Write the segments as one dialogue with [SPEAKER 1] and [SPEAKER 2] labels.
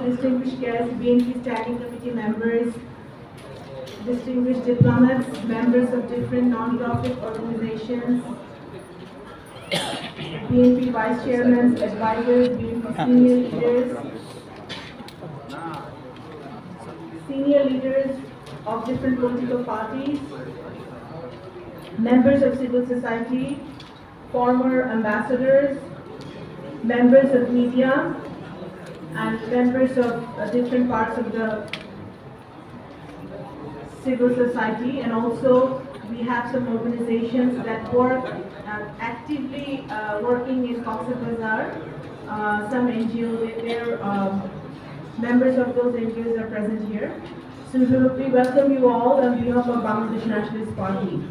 [SPEAKER 1] distinguished guests, BNP Standing Committee members, distinguished diplomats, members of different non-profit organizations, BNP Vice Chairmen, advisors, BNP senior leaders of different political parties, members of civil society, former ambassadors, members of media, and members of different parts of the civil society, and also we have some organizations that work actively working in Cox's Bazar. Some NGOs, members of those NGOs are present here. So we welcome you all on behalf of Bangladesh Nationalist Party.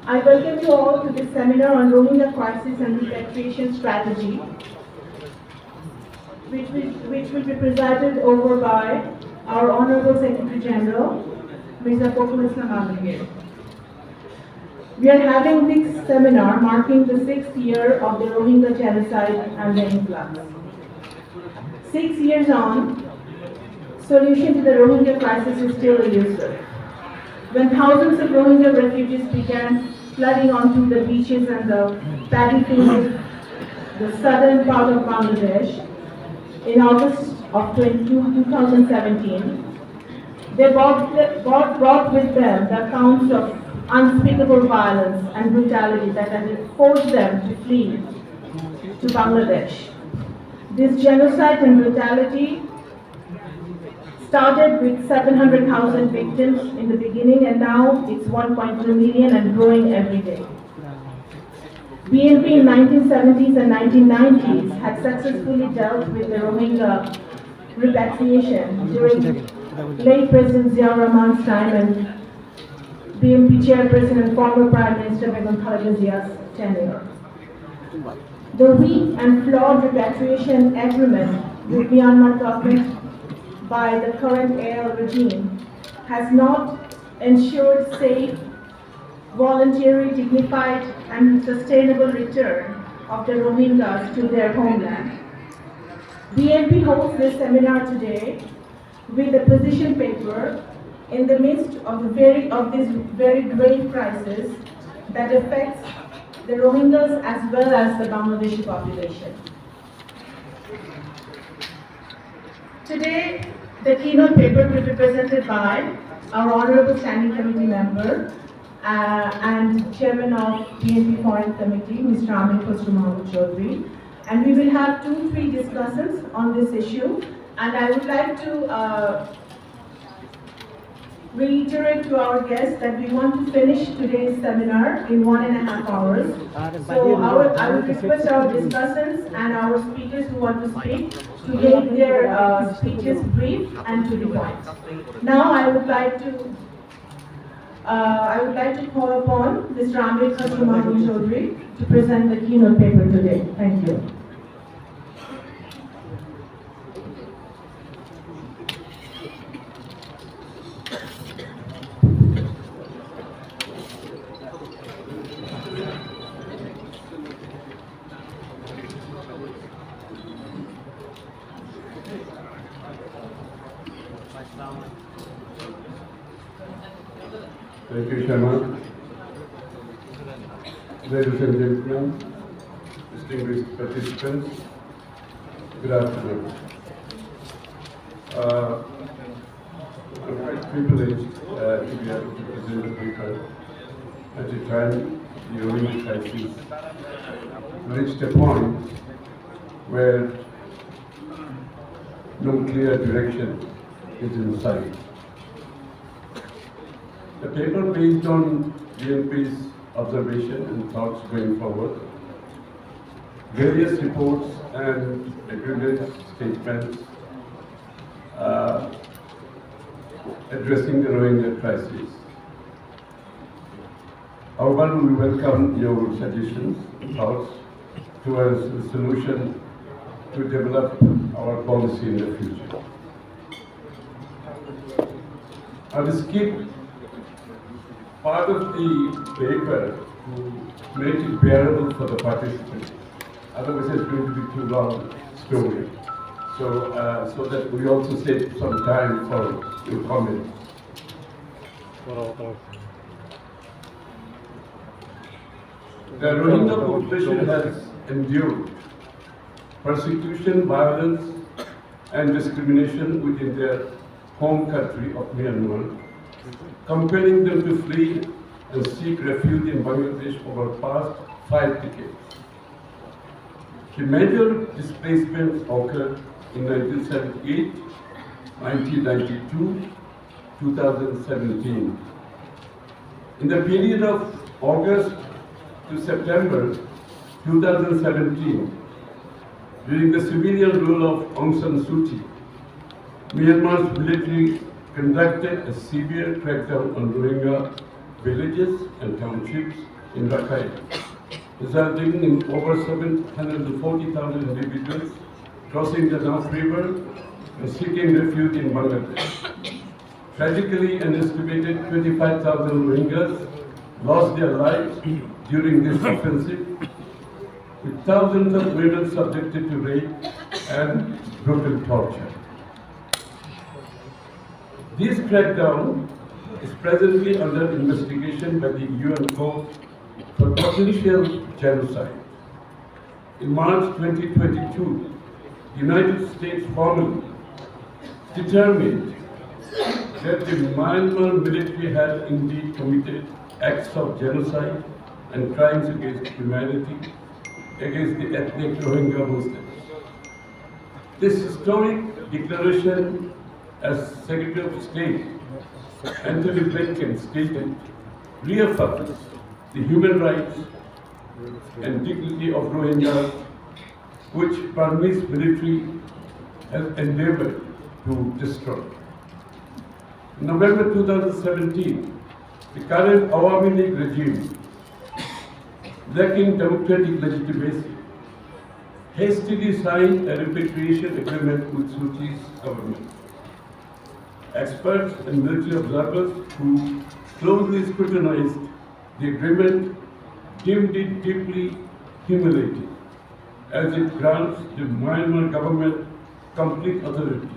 [SPEAKER 1] I welcome you all to this seminar on Rohingya crisis and repatriation strategy, which will be presided over by our Honorable Secretary General, Mr. Fakhrul Islam Alamgir. We are having this seminar marking the 6th year of the Rohingya genocide and the influx. 6 years on, solution to the Rohingya crisis is still elusive. When thousands of Rohingya refugees began flooding onto the beaches and the paddy fields of the southern part of Bangladesh in August of 2017, they brought with them the accounts of unspeakable violence and brutality that had forced them to flee to Bangladesh. This genocide and brutality started with 700,000 victims in the beginning, and now it's 1.2 million and growing every day. BNP in 1970s and 1990s had successfully dealt with the Rohingya repatriation during late President Ziaur Rahman's time and BNP chairperson and former Prime Minister Begum Khaleda Zia's tenure. The weak and flawed repatriation agreement with Myanmar government by the current AL regime has not ensured safe, voluntary, dignified, and sustainable return of the Rohingyas to their homeland. BNP holds this seminar today with a position paper in the midst of this very grave crisis that affects the Rohingyas as well as the Bangladeshi population. Today, the keynote paper will be presented by our Honorable Standing Committee member and Chairman of BNP Foreign Committee, Mr. Amir Khosrow Mahmood Chaudhry. And we will have 2-3 discussions on this issue. And I would like to reiterate to our guests that we want to finish today's seminar in 1.5 hours. So I would request our discussants and our speakers who want to speak to make their speeches brief and to the point. Now I would like to call upon Mr. Amir Khosrow Mahmood Chaudhry to present the keynote paper today. Thank you.
[SPEAKER 2] Thank you, Sharma. Ladies and gentlemen, distinguished participants, good afternoon. I'm quite privileged to be able to present the paper at a time the Rohingya crisis reached a point where no clear direction is in sight. The paper based on BNP's observation and thoughts going forward, various reports and agreements, statements addressing the Rohingya crisis. However, we welcome your suggestions and thoughts towards the solution to develop our policy in the future. I will skip part of the paper to make it bearable for the participants. otherwise it's going to be too long story. So that we also save some time for your comments. The Rohingya population has endured persecution, violence, and discrimination within their home country of Myanmar, compelling them to flee and seek refuge in Bangladesh over the past 5 decades. The major displacements occurred in 1978, 1992, 2017. In the period of August to September 2017, during the civilian rule of Aung San Suu Kyi, Myanmar's military conducted a severe crackdown on Rohingya villages and townships in Rakhine, resulting in over 740,000 individuals crossing the North River and seeking refuge in Bangladesh. Tragically, an estimated 25,000 Rohingyas lost their lives during this offensive, with thousands of women subjected to rape and brutal torture. This crackdown is presently under investigation by the UN Court for potential genocide. In March 2022, the United States formally determined that the Myanmar military had indeed committed acts of genocide and crimes against humanity against the ethnic Rohingya Muslims. This historic declaration, as Secretary of State Anthony Blinken stated, reaffirms the human rights and dignity of Rohingyas, which Burmese military has endeavored to destroy. In November 2017, the current Awami League regime, lacking democratic legitimacy, hastily signed a repatriation agreement with Suu Kyi's government. Experts and military observers who closely scrutinized the agreement deemed it deeply humiliating, as it grants the Myanmar government complete authority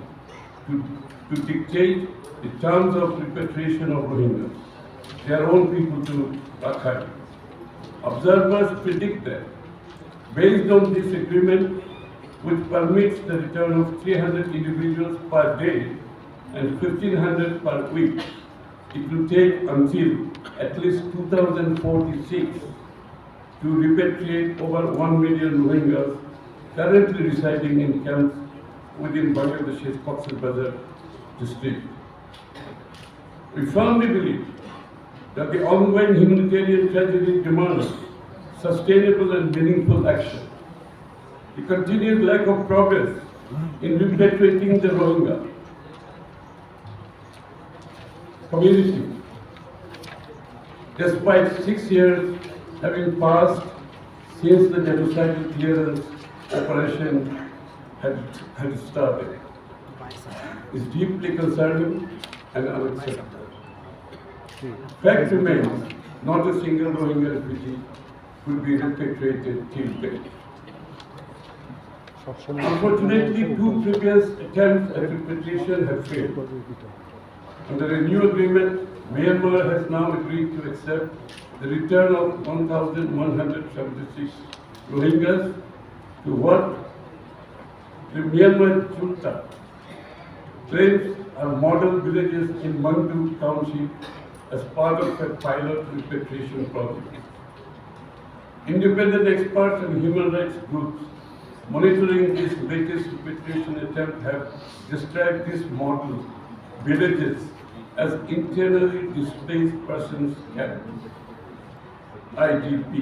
[SPEAKER 2] to dictate the terms of repatriation of Rohingyas, their own people, to Rakhine. Observers predict that, based on this agreement, which permits the return of 300 individuals per day and 1,500 per week, it will take until at least 2046 to repatriate over 1 million Rohingyas currently residing in camps within Bangladesh's Cox's Bazar district. We firmly believe that the ongoing humanitarian tragedy demands sustainable and meaningful action. The continued lack of progress in repatriating the Rohingya community, despite 6 years having passed since the genocidal clearance operation had started, is deeply concerning and unacceptable. Fact remains, not a single Rohingya refugee could be repatriated till date. Unfortunately, 2 previous attempts at repatriation have failed. Under a new agreement, Myanmar has now agreed to accept the return of 1,176 Rohingyas to what the Myanmar junta claims are model villages in Mangdu Township as part of a pilot repatriation project. Independent experts and human rights groups monitoring this latest repatriation attempt have described these model villages as internally displaced persons camps, IDP.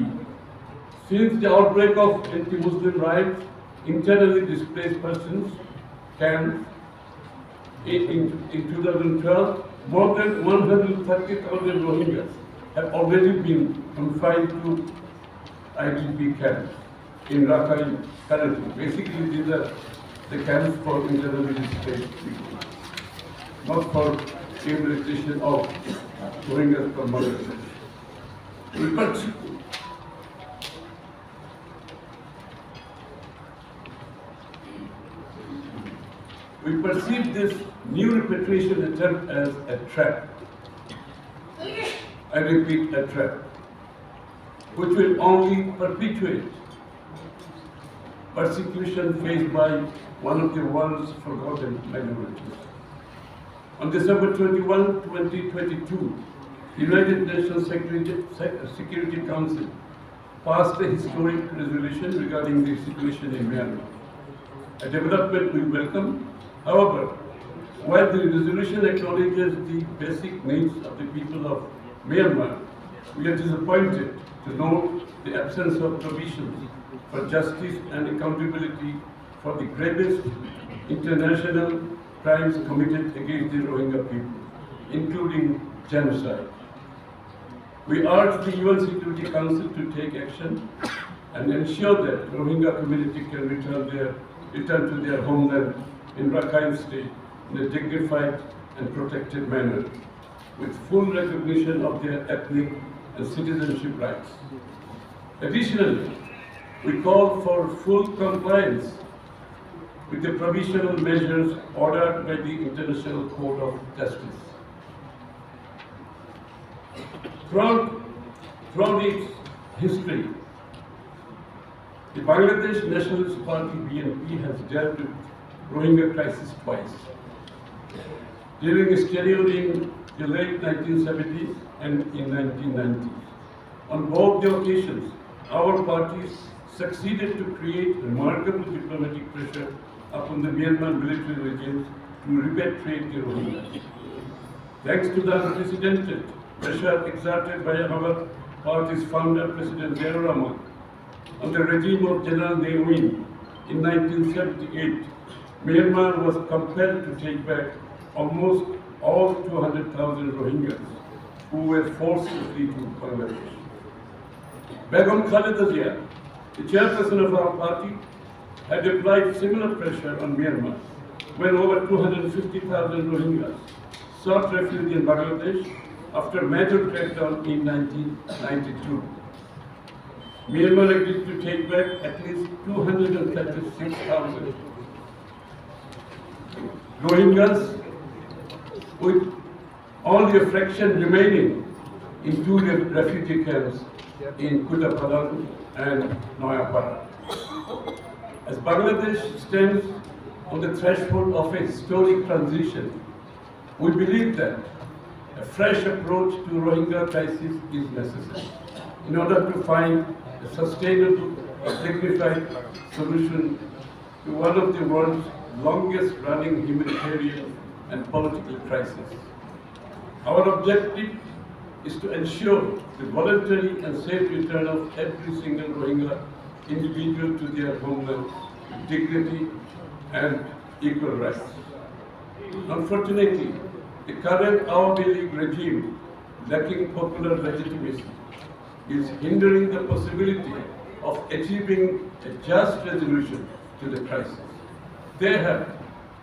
[SPEAKER 2] Since the outbreak of anti-Muslim riots, internally displaced persons camps in 2012, more than 130,000 Rohingyas have already been confined to IDP camps in Rakhine currently. Basically, these are the camps for internally displaced people, not for rehabilitation of Rohingyas from Bangladesh. We perceive this new repatriation attempt as a trap. I repeat, a trap, which will only perpetuate persecution faced by one of the world's forgotten minorities. On December 21, 2022, the United Nations Security Council passed a historic resolution regarding the situation in Myanmar, a development we welcome. However, while the resolution acknowledges the basic needs of the people of Myanmar, we are disappointed to note the absence of provisions for justice and accountability for the gravest international crimes committed against the Rohingya people, including genocide. We urge the UN Security Council to take action and ensure that Rohingya community can return to their homeland in Rakhine State in a dignified and protected manner, with full recognition of their ethnic and citizenship rights. Additionally, we call for full compliance with the provisional measures ordered by the International Court of Justice. Throughout its history, the Bangladesh Nationalist Party BNP has dealt with Rohingya crisis twice. During its tenure in the late 1970s and in 1990s. On both the occasions, our parties succeeded to create remarkable diplomatic pressure upon the Myanmar military regimes to repatriate the Rohingyas. Thanks to the unprecedented pressure exerted by our party's founder, President Ziaur Rahman, on the regime of General Ne Win in 1978, Myanmar was compelled to take back almost all 200,000 Rohingyas who were forced to flee to Bangladesh. Begum Khaleda Zia, the chairperson of our party, had applied similar pressure on Myanmar when over 250,000 Rohingyas sought refuge in Bangladesh after a major crackdown in 1992. Myanmar agreed to take back at least 236,000 Rohingyas, with only a fraction remaining in two refugee camps in Kutupalong and Noyapara. As Bangladesh stands on the threshold of a historic transition, we believe that a fresh approach to Rohingya crisis is necessary in order to find a sustainable, dignified solution to one of the world's longest-running humanitarian and political crises. Our objective is to ensure the voluntary and safe return of every single Rohingya individual to their homeland with dignity and equal rights. Unfortunately, the current Awami League regime, lacking popular legitimacy, is hindering the possibility of achieving a just resolution to the crisis. They have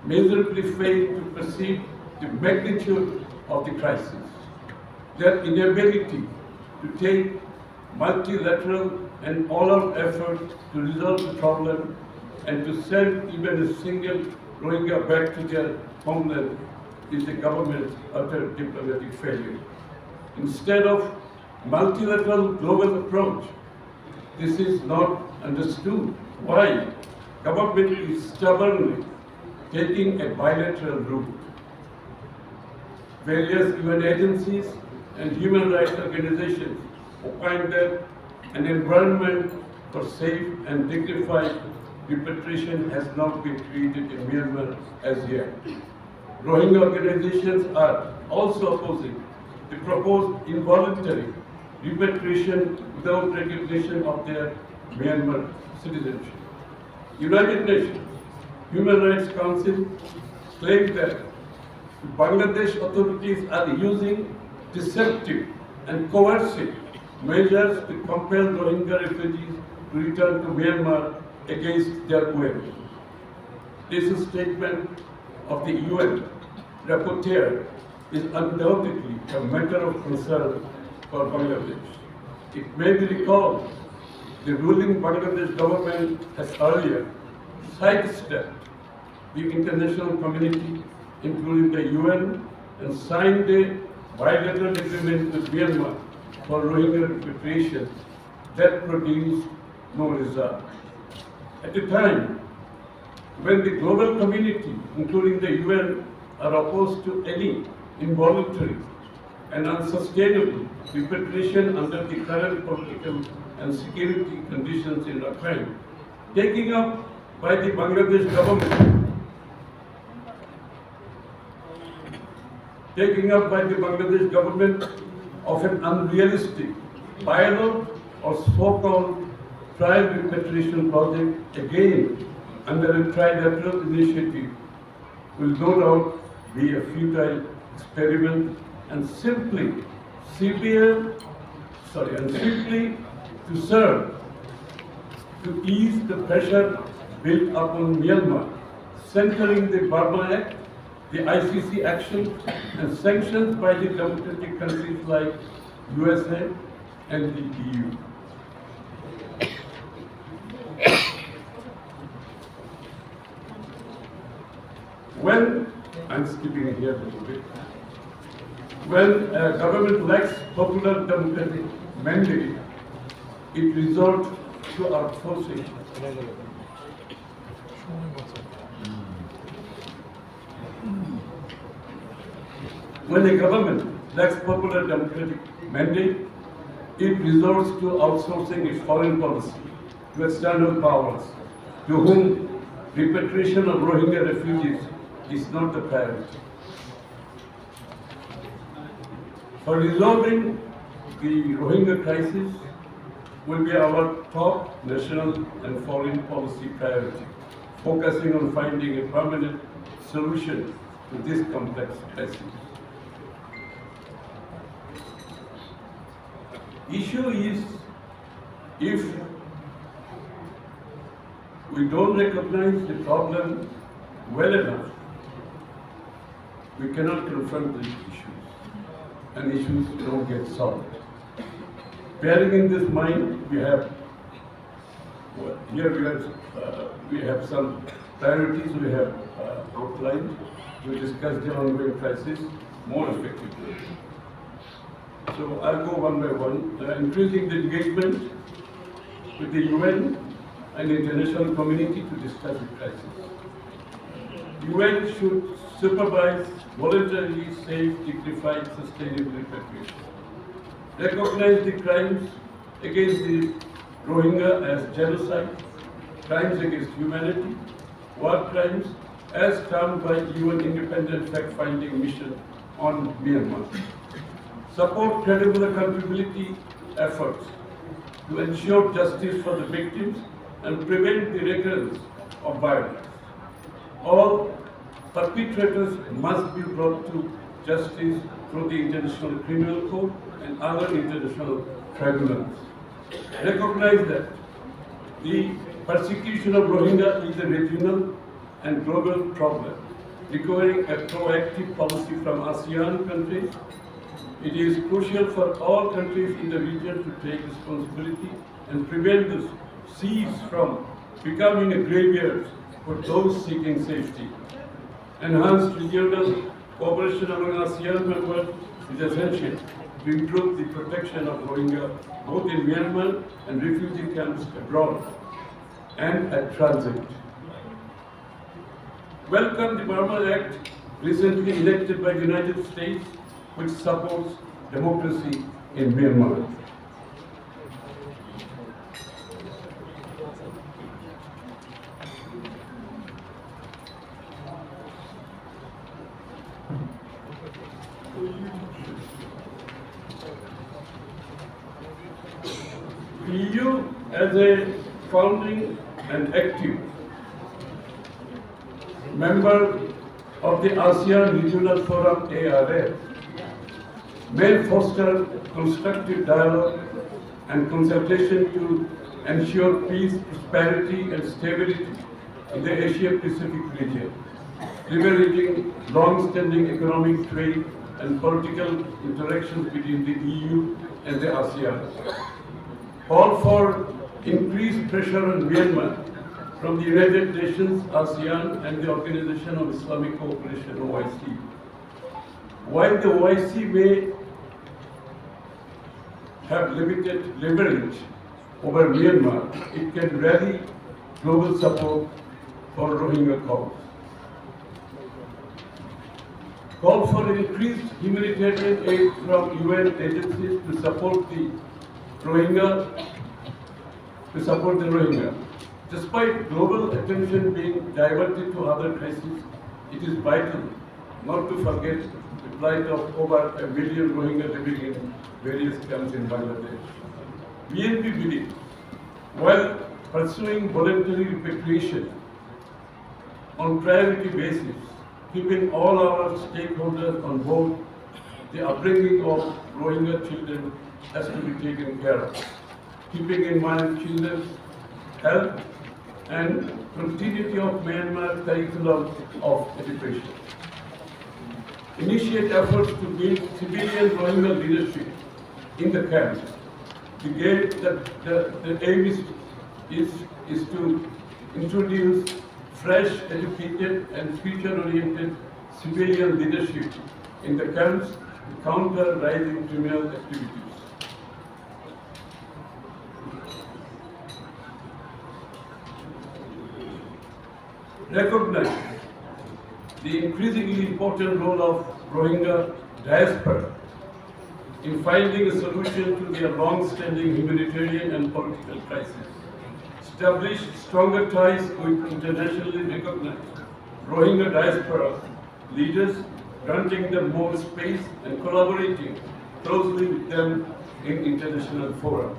[SPEAKER 2] miserably failed to perceive the magnitude of the crisis. Their inability to take multilateral and all-out effort to resolve the problem and to send even a single Rohingya back to their homeland is the government's utter diplomatic failure. Instead of multilateral global approach, this is not understood. Why? Government is stubbornly taking a bilateral route. Various UN agencies and human rights organizations opine that an environment for safe and dignified repatriation has not been created in Myanmar as yet. Rohingya organizations are also opposing the proposed involuntary repatriation without recognition of their Myanmar citizenship. United Nations Human Rights Council claimed that Bangladesh authorities are using deceptive and coercive measures to compel Rohingya refugees to return to Myanmar against their will. This statement of the UN rapporteur is undoubtedly a matter of concern for Bangladesh. It may be recalled the ruling Bangladesh government has earlier sidestepped the international community, including the UN, and signed a bilateral agreement with Myanmar for Rohingya repatriation that produced no result. At a time when the global community, including the UN, are opposed to any involuntary and unsustainable repatriation under the current political and security conditions in Rakhine, taking up by the Bangladesh government of an unrealistic dialogue or so-called trial repatriation project, again under a trilateral initiative, will no doubt be a futile experiment and simply to serve to ease the pressure built upon Myanmar, centering the Burma Act, the ICC action, and sanctions by the democratic countries like USA and the EU. When, I'm skipping here a little bit, when a government lacks popular democratic mandate, it resorts to outsourcing. When a government lacks popular democratic mandate, it resorts to outsourcing its foreign policy to external powers, to whom repatriation of Rohingya refugees is not a priority. For resolving the Rohingya crisis will be our top national and foreign policy priority, focusing on finding a permanent solution to this complex crisis. Issue is, if we don't recognize the problem well enough, we cannot confront the issues, and issues don't get solved. Bearing in this mind, we have some priorities we have outlined to discuss the ongoing crisis more effectively. So I'll go one by one. Increasing the engagement with the UN and international community to discuss the crisis. UN should supervise voluntarily, safe, dignified, sustainable repatriation. Recognize the crimes against the Rohingya as genocide, crimes against humanity, war crimes as termed by UN independent fact-finding mission on Myanmar. Support credible accountability efforts to ensure justice for the victims and prevent the recurrence of violence. All perpetrators must be brought to justice through the International Criminal Court and other international tribunals. Recognize that the persecution of Rohingya is a regional and global problem, requiring a proactive policy from ASEAN countries. It is crucial for all countries in the region to take responsibility and prevent the seas from becoming a graveyard for those seeking safety. Enhanced regional cooperation among ASEAN members is essential to improve the protection of Rohingya both in Myanmar and refugee camps abroad and at transit. Welcome the Burma Act recently enacted by the United States, which supports democracy in Myanmar. EU as a founding and active member of the ASEAN Regional Forum ARF may foster constructive dialogue and consultation to ensure peace, prosperity and stability in the Asia-Pacific region, leveraging long-standing economic, trade and political interactions between the EU and the ASEAN. Call for increased pressure on Myanmar from the United Nations, ASEAN, and the Organization of Islamic Cooperation, OIC. While the OIC may have limited leverage over Myanmar, it can rally global support for Rohingya cause. Call for increased humanitarian aid from UN agencies to support the Rohingya. Despite global attention being diverted to other crises, it is vital not to forget the plight of over 1 million Rohingya living in various camps in Bangladesh. BNP believes, while pursuing voluntary repatriation on priority basis, keeping all our stakeholders on board, the upbringing of Rohingya children has to be taken care of, keeping in mind children's health and continuity of Myanmar curriculum of education. Initiate efforts to build civilian Rohingya leadership in the camps. The aim is to introduce fresh, educated and future-oriented civilian leadership in the camps to counter rising criminal activities. Recognize the increasingly important role of Rohingya diaspora in finding a solution to their long-standing humanitarian and political crisis. Establish stronger ties with internationally recognized Rohingya diaspora leaders, granting them more space and collaborating closely with them in international fora.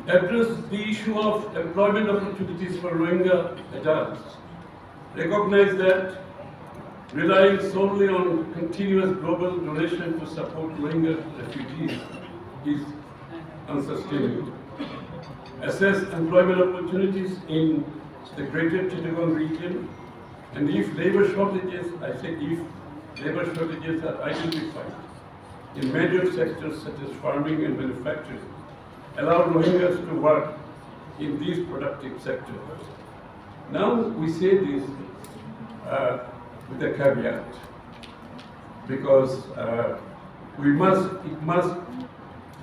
[SPEAKER 2] Address the issue of employment opportunities for Rohingya adults. Recognize that relying solely on continuous global donation to support Rohingya refugees is unsustainable. Assess employment opportunities in the greater Chittagong region, and if labor shortages, I say if labor shortages are identified in major sectors such as farming and manufacturing, allow Rohingyas to work in these productive sectors. Now we say this with a caveat, because it must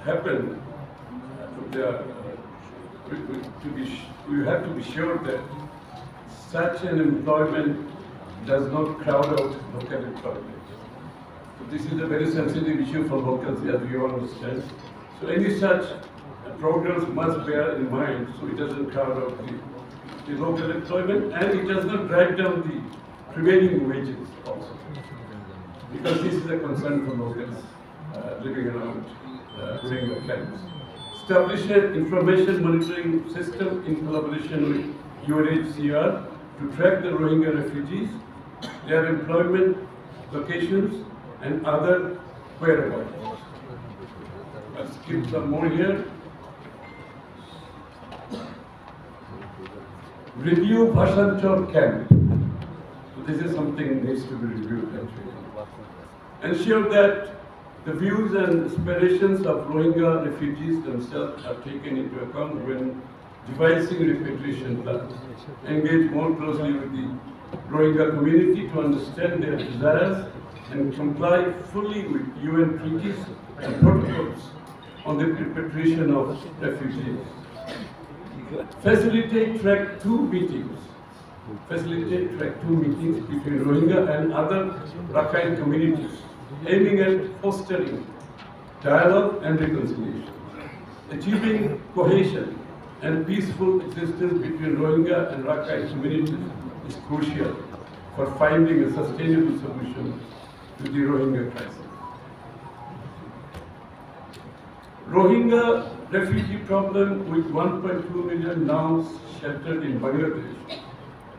[SPEAKER 2] happen. We have to be sure that such an employment does not crowd out local employment. So this is a very sensitive issue for locals, as we all understand. So any such programs must bear in mind so it doesn't crowd out the local employment, and it does not drag down the prevailing wages also. Because this is a concern for locals living around Rohingya camps. Establish an information monitoring system in collaboration with UNHCR to track the Rohingya refugees, their employment locations, and other whereabouts. I'll skip some more here. Review Bhasanchar camp. So this is something that needs to be reviewed actually. Ensure that the views and aspirations of Rohingya refugees themselves are taken into account when devising repatriation plans. Engage more closely with the Rohingya community to understand their desires and comply fully with UN treaties and protocols on the repatriation of refugees. Facilitate track 2 meetings. Facilitate track 2 meetings between Rohingya and other Rakhine communities, aiming at fostering dialogue and reconciliation. Achieving cohesion and peaceful existence between Rohingya and Rakhine communities is crucial for finding a sustainable solution to the Rohingya crisis. Rohingya refugee problem with 1.2 million now sheltered in Bangladesh,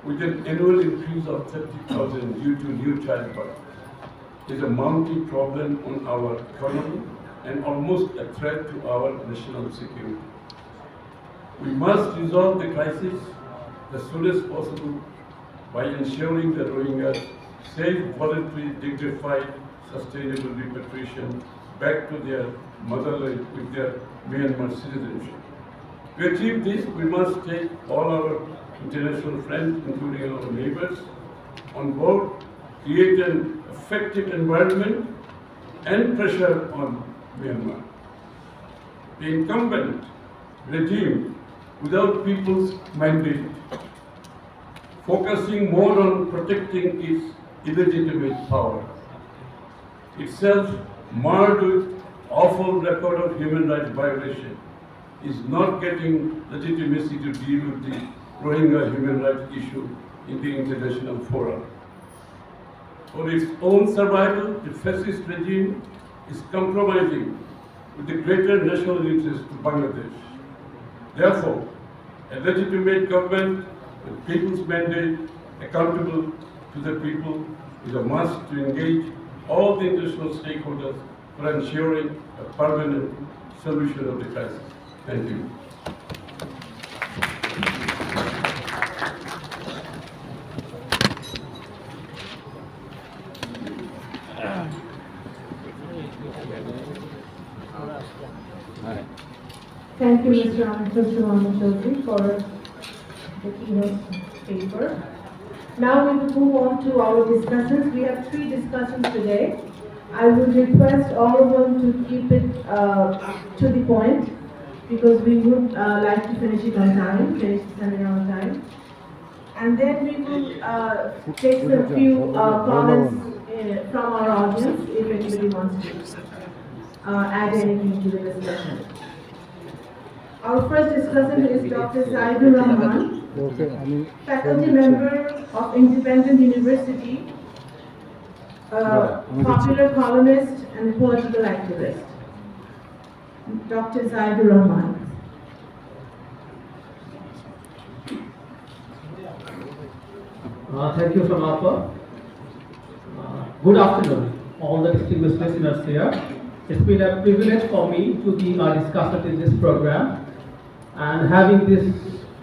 [SPEAKER 2] with an annual increase of 30,000 due to new childbirth, is a mounting problem on our economy and almost a threat to our national security. We must resolve the crisis as soon as possible by ensuring that Rohingyas safe, voluntary, dignified, sustainable repatriation back to their motherland with their Myanmar citizenship. To achieve this, we must take all our international friends, including our neighbors, on board, create an effective environment and pressure on Myanmar. The incumbent regime, without people's mandate, focusing more on protecting its illegitimate power, itself marred with awful record of human rights violation, is not getting legitimacy to deal with the Rohingya human rights issue in the international forum. For its own survival, the fascist regime is compromising with the greater national interest of Bangladesh. Therefore, a legitimate government with people's mandate, accountable to the people, is a must to engage all the international stakeholders for ensuring a permanent solution of the crisis. Thank you.
[SPEAKER 1] Thank you, Mr. Anand Chaudhary, for the keynote paper. Now we will move on to our discussions. We have 3 discussions today. I would request all of them to keep it to the point, because we would like to finish it on time, finish the seminar on time. And then we will take a few comments from our audience, if anybody wants to add anything to the discussion. Our first discussant is Dr. Zaidur Rahman, faculty member of Independent University, popular columnist and political activist. Dr. Zaidur Rahman.
[SPEAKER 3] Thank you, Samapa. Good afternoon, all the distinguished listeners here. It's been a privilege for me to be a discussant in this program, and having this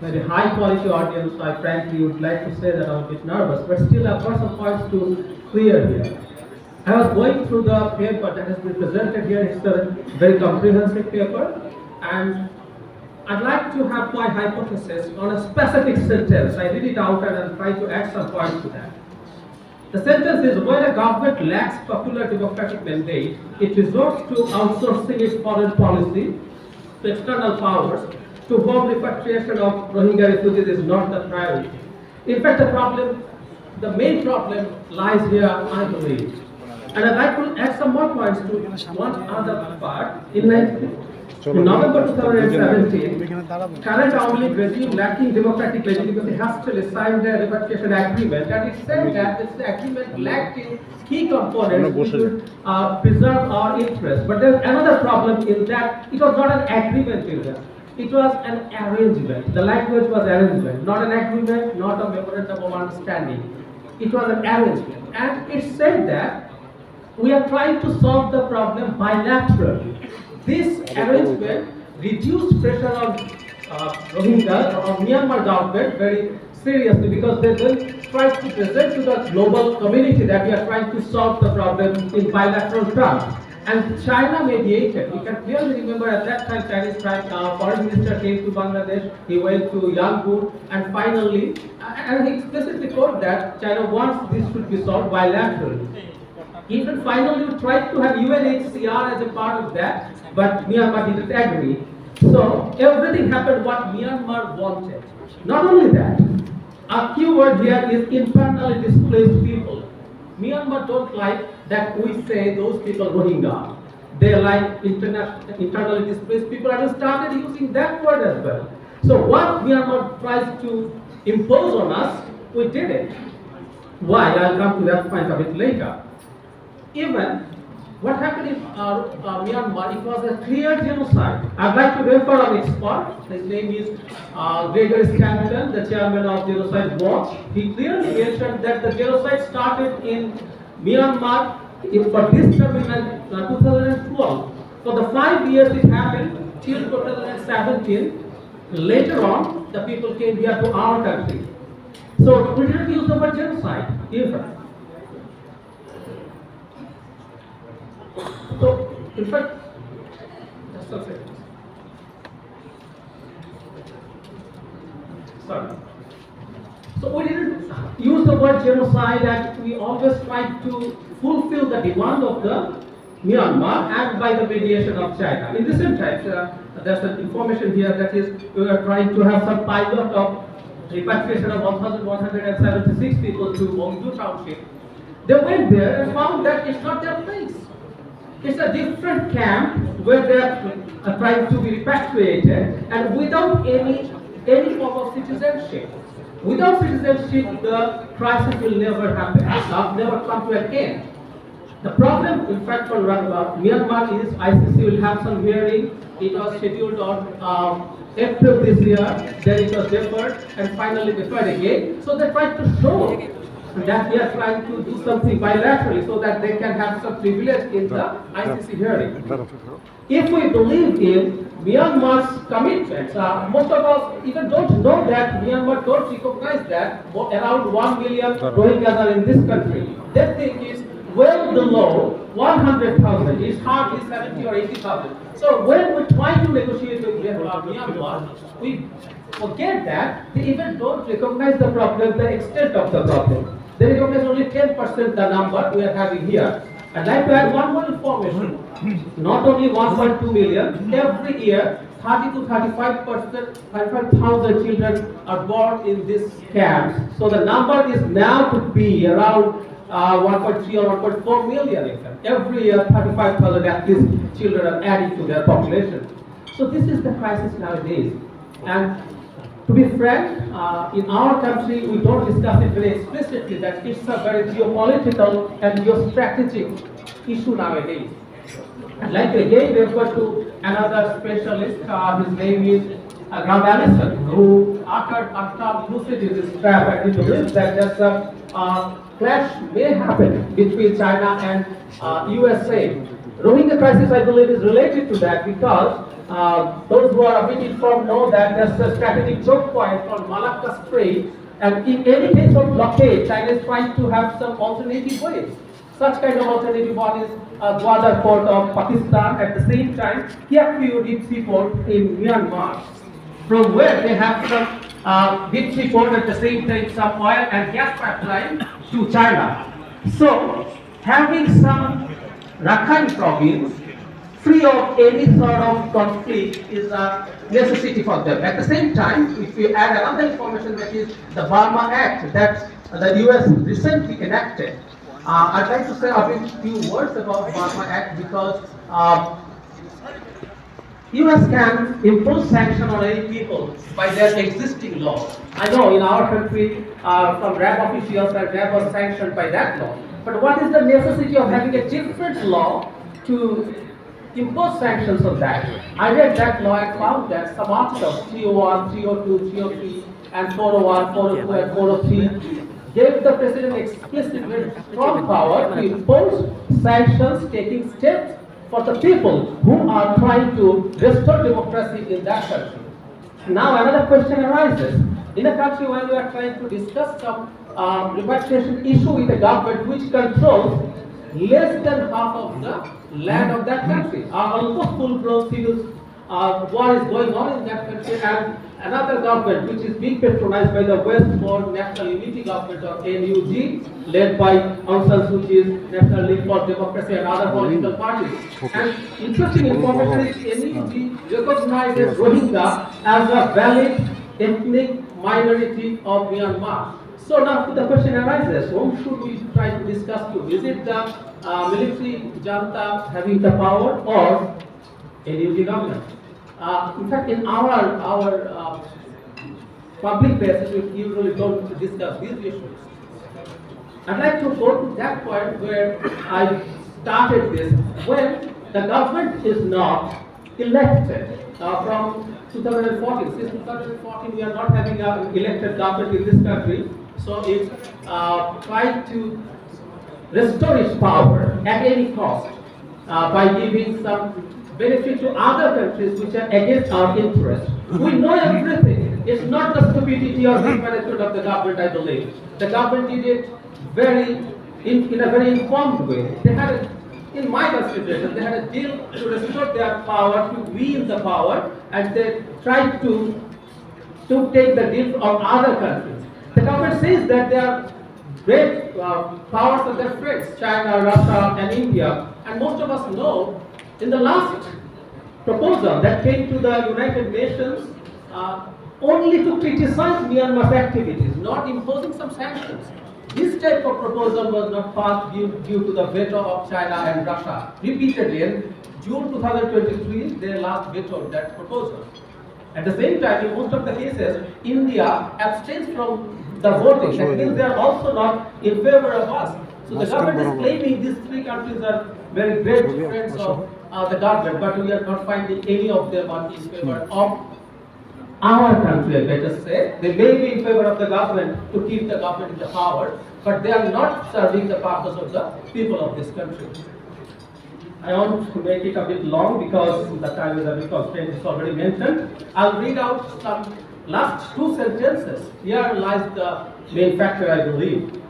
[SPEAKER 3] very high quality audience, I frankly would like to say that I'm a bit nervous, but still I've got some points to clear here. I was going through the paper that has been presented here. It's a very comprehensive paper, and I'd like to have my hypothesis on a specific sentence. I read it out and I'll try to add some points to that. The sentence is, when a government lacks popular democratic mandate, it resorts to outsourcing its foreign policy to external powers, to whom repatriation of Rohingya refugees is not the priority. In fact, the main problem lies here, I believe. And I'd like to add some more points to one other part. In November 2017, current Aung regime lacking democratic legitimacy hastily signed a repatriation agreement, and it said that this agreement lacked in key components which would preserve our interests. But there's another problem in that it was not an agreement either. It was an arrangement. The language was arrangement, not an agreement, not a memorandum of understanding. It was an arrangement, and it said that we are trying to solve the problem bilaterally. This arrangement reduced pressure on Rohingya or Myanmar government very seriously, because they then tried to present to the global community that we are trying to solve the problem in bilateral terms. And China mediated. We can clearly remember at that time Chinese foreign minister came to Bangladesh, he went to Yangon, and finally, and he explicitly told that China wants this should be solved bilaterally. Even finally we tried to have UNHCR as a part of that, but Myanmar didn't agree. So everything happened what Myanmar wanted. Not only that, a keyword here is internally displaced people. Myanmar don't like that we say those people Rohingya. They like internally displaced people, and we started using that word as well. So what Myanmar tries to impose on us, we did it. Why? I'll come to that point a bit later. Even what happened in Myanmar, it was a clear genocide. I'd like to refer an expert. His name is Gregory Stanton, the chairman of Genocide Watch. He clearly mentioned that the genocide started in Myanmar for this term in 2012. For the 5 years it happened till 2017. Later on, the people came here to our country. So we didn't use the word genocide even. So, in fact, just a second. Sorry. So we didn't use the word genocide, and we always tried to fulfill the demand of the Myanmar and by the mediation of China. In recent times, there's an information here that is we are trying to have some pilot of repatriation of 1,176 people to Mongdu Township. They went there and found that it's not their place. It's a different camp where they are trying to be repatriated and without any form of citizenship. Without citizenship, the crisis will never happen, never come to an end. The problem, in fact, for Myanmar is ICC will have some hearing. It was scheduled on April this year, then it was deferred, and finally deferred again. So they tried to show that we are trying to do something bilaterally so that they can have some privilege in the ICC hearing. If we believe in Myanmar's commitments, most of us even don't know that Myanmar don't recognize that around 1 million Rohingyas are in this country. They think it's well below 100,000, it's hardly 70 or 80,000. So when we try to negotiate with Myanmar, we forget that they even don't recognize the problem, the extent of the problem. They recognize only 10% the number we are having here. I'd like to add one more information. Not only 1.2 million, every year 30 to 35,000 children are born in these camps. So the number is now to be around 1.3 or 1.4 million. Every year 35,000 at least children are added to their population. So this is the crisis nowadays. And to be frank, in our country, we don't discuss it very explicitly that it's a very geopolitical and geostrategic issue nowadays. I'd like to again refer to another specialist. His name is Graham Allison, who uttered a term lucid in this trap, and he believes that there's a clash may happen between China and USA. Rohingya crisis, I believe, is related to that because those who are a bit informed know that there's a strategic choke point from Malacca Strait, and in any case of blockade, China is trying to have some alternative ways. Such kind of alternative one is Gwadar port of Pakistan, at the same time Kiaku deep sea port in Myanmar, from where they have some deep sea port, at the same time some oil and gas pipeline to China. So having some Rakhine province free of any sort of conflict is a necessity for them. At the same time, if we add another information, that is the Burma Act that the US recently enacted, I'd like to say a few words about Burma Act because US can impose sanction on any people by their existing laws. I know in our country, some RAB officials and RAB was sanctioned by that law. But what is the necessity of having a different law to impose sanctions on that? I read that law and found that some articles 301, 302, 303, and 401, 402, and 403 gave the president explicit very strong power to impose sanctions, taking steps for the people who are trying to restore democracy in that country. Now another question arises. In a country where we are trying to discuss some repatriation issue with a government which controls less than half of the land of that country, almost full-blown civil war is going on in that country, and another government which is being patronized by the West for National Unity Government, or NUG, led by Aung San Suu Kyi's National League for Democracy and other political parties. And interesting information is NUG recognizes Rohingya as a valid ethnic minority of Myanmar. So now the question arises, whom should we try to discuss to? Is it the military junta having the power, or NUG government? In fact, in our public places, we usually don't discuss these issues. I'd like to go to that point where I started this. When the government is not elected from 2014, since 2014 we are not having an elected government in this country, so it tried to restore its power at any cost by giving some benefit to other countries which are against our interests. We know everything. It's not the stupidity or mismanagement of the government, I believe. The government did it in a very informed way. They had in my consideration, they had a deal to restore their power, to wield the power, and they tried to to take the deal from other countries. The government says that they are great powers of their friends, China, Russia, and India. And most of us know in the last proposal that came to the United Nations only to criticize Myanmar's activities, not imposing some sanctions. This type of proposal was not passed due to the veto of China and Russia. Repeatedly, in June 2023, they last vetoed that proposal. At the same time, in most of the cases, India abstains from the voting. That means they are also not in favor of us. So the government is claiming these three countries are very great friends of the government, but we are not finding any of them are in favor of our country, I better say. They may be in favor of the government to keep the government in the power, but they are not serving the purpose of the people of this country. I want to make it a bit long because the time is a bit constrained, it's already mentioned. I'll read out some last two sentences. Here lies the main factor, I believe.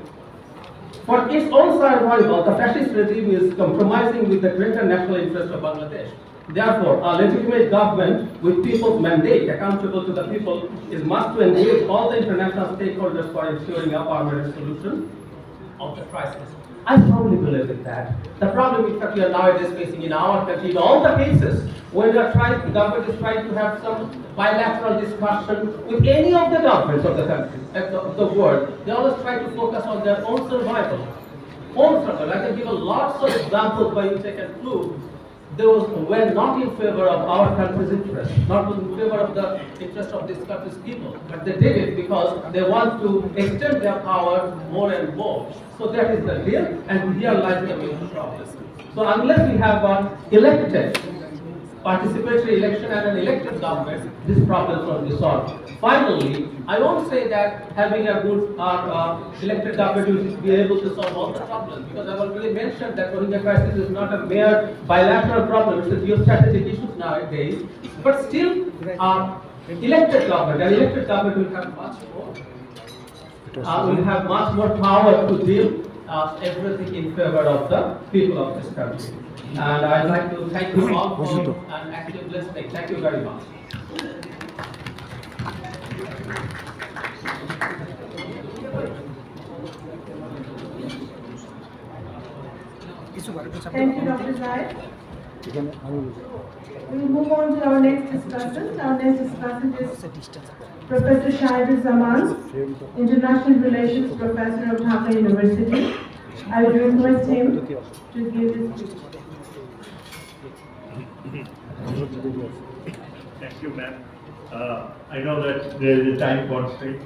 [SPEAKER 3] For its own survival, the fascist regime is compromising with the greater national interest of Bangladesh. Therefore, a legitimate government with people's mandate, accountable to the people, is must to engage all the international stakeholders for ensuring a permanent solution of the crisis. I strongly believe in that. The problem in fact we are nowadays facing in our country, in all the cases, when the government is trying to have some bilateral discussion with any of the governments of the country, of the world, they always try to focus on their own survival. I can give a lots of examples by which I can prove those were not in favor of our country's interest, not in favor of the interest of this country's people, but they did it because they want to extend their power more and more. So that is the deal, and here lies the main problem. So unless we have an elected, participatory election and an elected government, this problem will be solved. Finally, I won't say that having a good elected government will be able to solve all the problems, because I've already mentioned that Rohingya crisis is not a mere bilateral problem, it's a geostrategic issue nowadays. But still, elected government, an elected government will have much more. Will have much more power to deal everything in favor of the people of this country. And I'd like to thank you all for an active listening. Thank you very much.
[SPEAKER 1] Thank you, Dr. Zahid. We will move on to our next discussant. Our next discussant is Professor Shahidul Zaman, International Relations Professor of Dhaka University. I will request him to give his speech.
[SPEAKER 4] Thank you, ma'am. I know that there is a time constraint.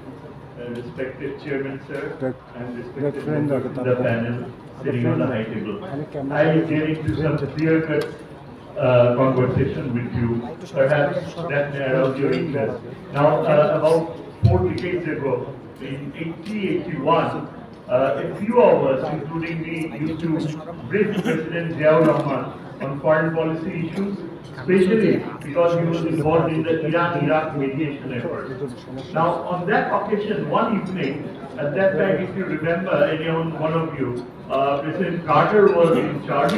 [SPEAKER 4] Respected Chairman, sir, and respected members of the panel sitting on the high table. I will get into some clear-cut conversation with you. Perhaps that may arouse your interest. Now, about 4 decades ago, in 1981, a few of us, including me, used to brief President Ziaur Rahman on foreign policy issues, especially because he was involved in the Iran-Iraq mediation effort. Now, on that occasion, one evening, at that time, if you remember, one of you, President Carter was in charge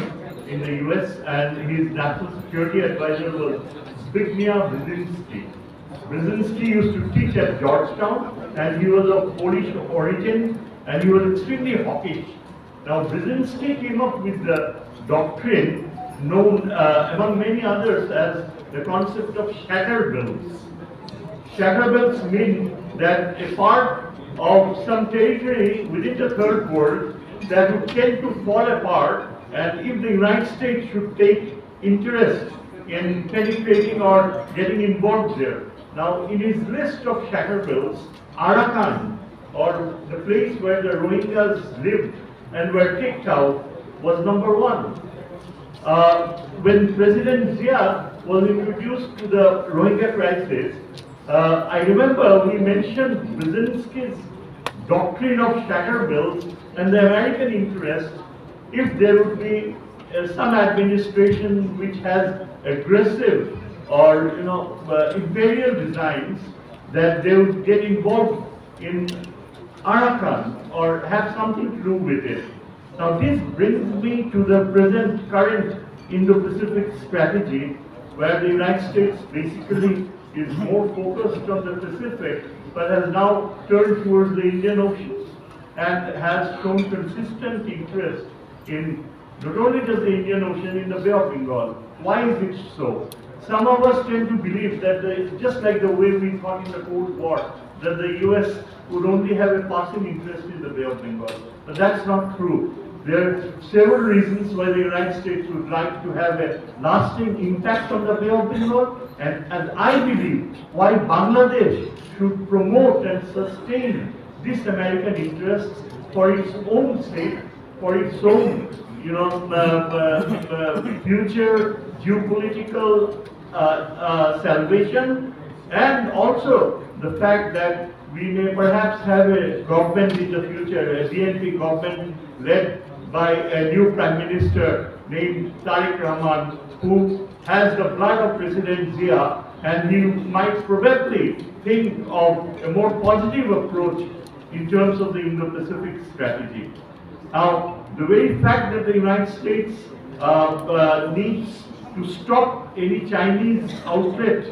[SPEAKER 4] in the US, and his national security advisor was Zbigniew Brzezinski. Brzezinski used to teach at Georgetown, and he was of Polish origin, and he was extremely hawkish. Now, Brzezinski came up with the doctrine known among many others as the concept of shatter belts. Shatter belts mean that a part of some territory within the third world that would tend to fall apart, and if the United States should take interest in penetrating or getting involved there. Now, in his list of shatter belts, Arakan, or the place where the Rohingyas lived and were kicked out, was number 1. When President Zia was introduced to the Rohingya crisis, I remember we mentioned Brzezinski's doctrine of shatter belts and the American interest if there would be some administration which has aggressive or imperial designs, that they would get involved in Arakan or have something to do with it. Now this brings me to the current Indo-Pacific strategy, where the United States basically is more focused on the Pacific, but has now turned towards the Indian Ocean and has shown consistent interest in not only just the Indian Ocean, in the Bay of Bengal. Why is it so? Some of us tend to believe that just like the way we thought in the Cold War, that the US would only have a passing interest in the Bay of Bengal. But that's not true. There are several reasons why the United States would like to have a lasting impact on the Bay of Bengal, and I believe why Bangladesh should promote and sustain this American interests for its own sake, for its own, future geopolitical salvation, and also the fact that we may perhaps have a government in the future, a BNP government led by a new Prime Minister named Tariq Rahman, who has the blood of President Zia, and he might probably think of a more positive approach in terms of the Indo-Pacific strategy. Now, the very fact that the United States needs to stop any Chinese outlet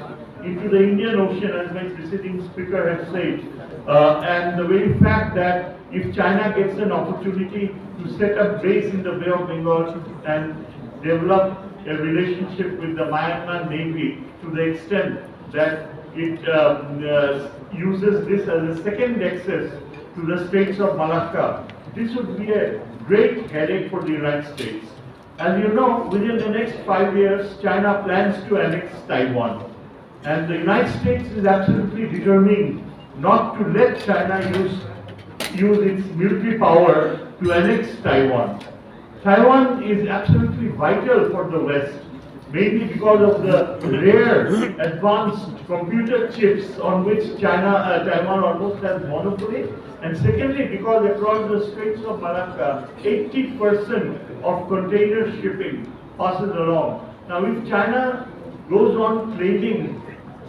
[SPEAKER 4] into the Indian Ocean, as my preceding speaker had said, and the very fact that if China gets an opportunity to set up base in the Bay of Bengal and develop a relationship with the Myanmar Navy to the extent that it uses this as a second access to the Straits of Malacca, this would be a great headache for the United States. As you know, within the next 5 years, China plans to annex Taiwan. And the United States is absolutely determined not to let China use its military power to annex Taiwan. Taiwan is absolutely vital for the West, mainly because of the rare advanced computer chips on which Taiwan almost has monopoly, and secondly because across the Straits of Malacca, 80% of container shipping passes along. Now if China goes on claiming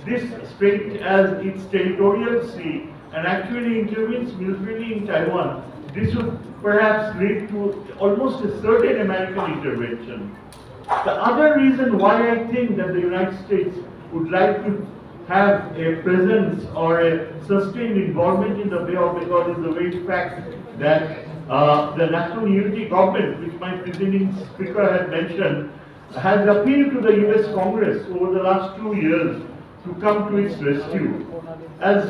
[SPEAKER 4] this strait as its territorial sea and actually intervenes militarily in Taiwan, this would perhaps lead to almost a certain American intervention. The other reason why I think that the United States would like to have a presence or a sustained involvement in the Bay of Bengal is the very fact that the National Unity Government, which my preceding speaker had mentioned, has appealed to the US Congress over the last 2 years to come to its rescue. As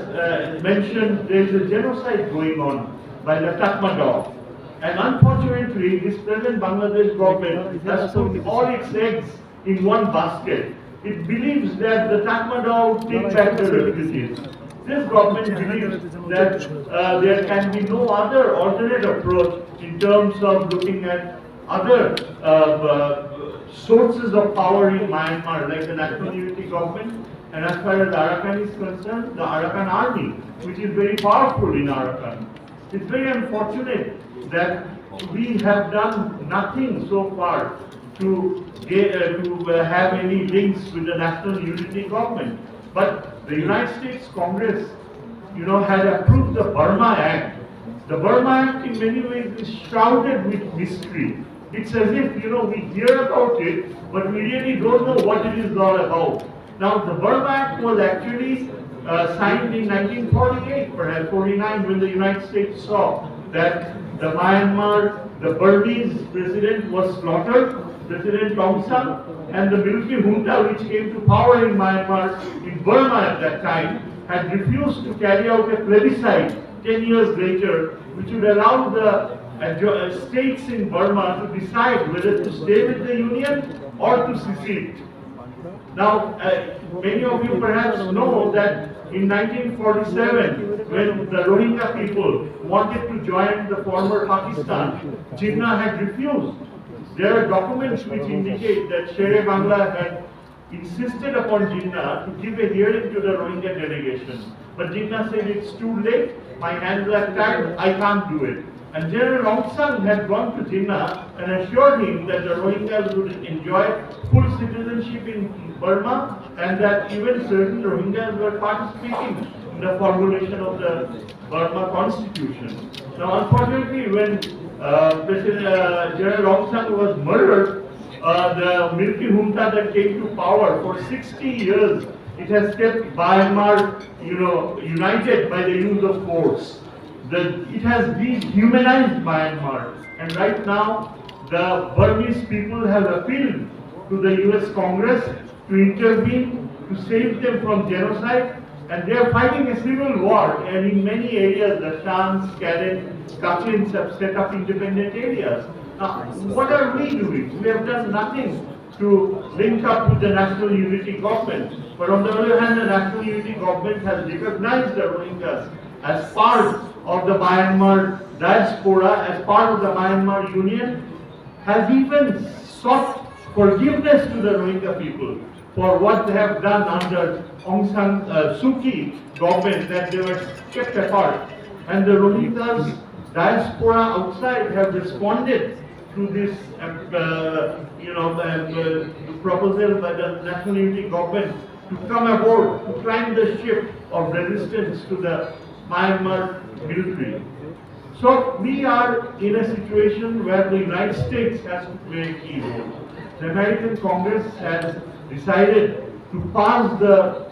[SPEAKER 4] mentioned, there is a genocide going on by the Tatmadaw. And unfortunately, this present Bangladesh government has put all its eggs in one basket. It believes that the Tatmadaw will take back the refugees. This government believes that there can be no other alternate approach in terms of looking at other sources of power in Myanmar, like the National Unity Government, and as far as Arakan is concerned, the Arakan Army, which is very powerful in Arakan. It's very unfortunate that we have done nothing so far to have any links with the National Unity Government. But the United States Congress, had approved the Burma Act. The Burma Act in many ways is shrouded with mystery. It's as if, we hear about it, but we really don't know what it is all about. Now, the Burma Act was actually signed in 1948, perhaps 49, when the United States saw that the Myanmar, the Burmese president was slaughtered, President Aung San, and the military junta which came to power in Myanmar, in Burma at that time, had refused to carry out a plebiscite 10 years later, which would allow the states in Burma to decide whether to stay with the Union or to secede. Now, many of you perhaps know that in 1947, when the Rohingya people wanted to join the former Pakistan, Jinnah had refused. There are documents which indicate that Sher-e-Bangla had insisted upon Jinnah to give a hearing to the Rohingya delegation. But Jinnah said, it's too late, my hands are tied, I can't do it. And General Aung San had gone to Jinnah and assured him that the Rohingyas would enjoy full citizenship in Burma and that even certain Rohingyas were participating in the formulation of the Burma constitution. Now, unfortunately, when General Aung San was murdered, the military junta that came to power for 60 years it has kept Myanmar, united by the use of force. It has dehumanized Myanmar, and right now the Burmese people have appealed to the US Congress to intervene, to save them from genocide, and they are fighting a civil war, and in many areas the Shans, Karen, Kachins have set up independent areas. Now, what are we doing? We have done nothing to link up with the National Unity Government. But on the other hand, the National Unity Government has recognized the Rohingyas as part of the Myanmar diaspora, as part of the Myanmar Union, has even sought forgiveness to the Rohingya people for what they have done under Aung San Suu Kyi government, that they were kept apart. And the Rohingyas diaspora outside have responded to this proposal by the National Unity Government to come aboard, to climb the ship of resistance to the Myanmar military. So we are in a situation where the United States has to play a key role. The American Congress has decided to pass the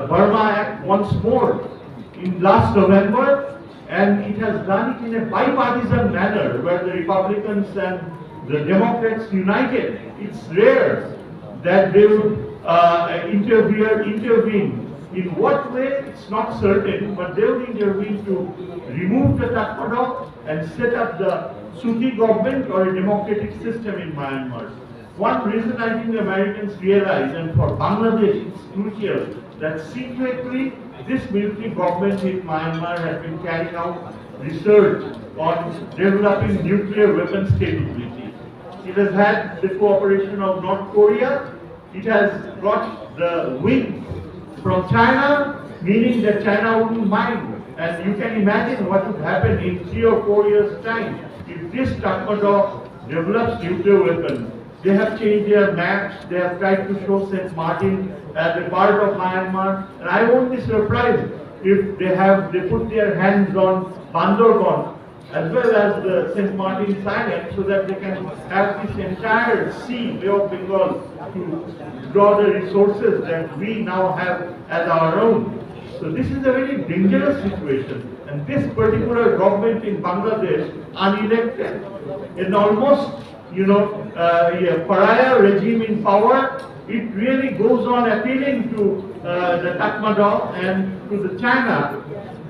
[SPEAKER 4] Burma Act once more in last November, and it has done it in a bipartisan manner where the Republicans and the Democrats united. It's rare that they would intervene. In what way, it's not certain, but they will intervene to remove the Tatmadaw and set up the Suu Kyi government or a democratic system in Myanmar. One reason I think the Americans realize, and for Bangladesh it's crucial, that secretly this military government in Myanmar has been carrying out research on developing nuclear weapons capability. It has had the cooperation of North Korea. It has got the wing from China, meaning that China wouldn't mind. And you can imagine what would happen in 3 or 4 years' time if this Tatmadaw develops nuclear weapons. They have changed their maps, they have tried to show St. Martin as a part of Myanmar, and I won't be surprised if they put their hands on Bandorban as well as the St. Martin Island, so that they can have this entire sea, Bay of Bengal, to draw the resources that we now have as our own. So this is a very dangerous situation, and this particular government in Bangladesh, unelected, an almost pariah regime in power, it really goes on appealing to the Tatmadaw and to the China.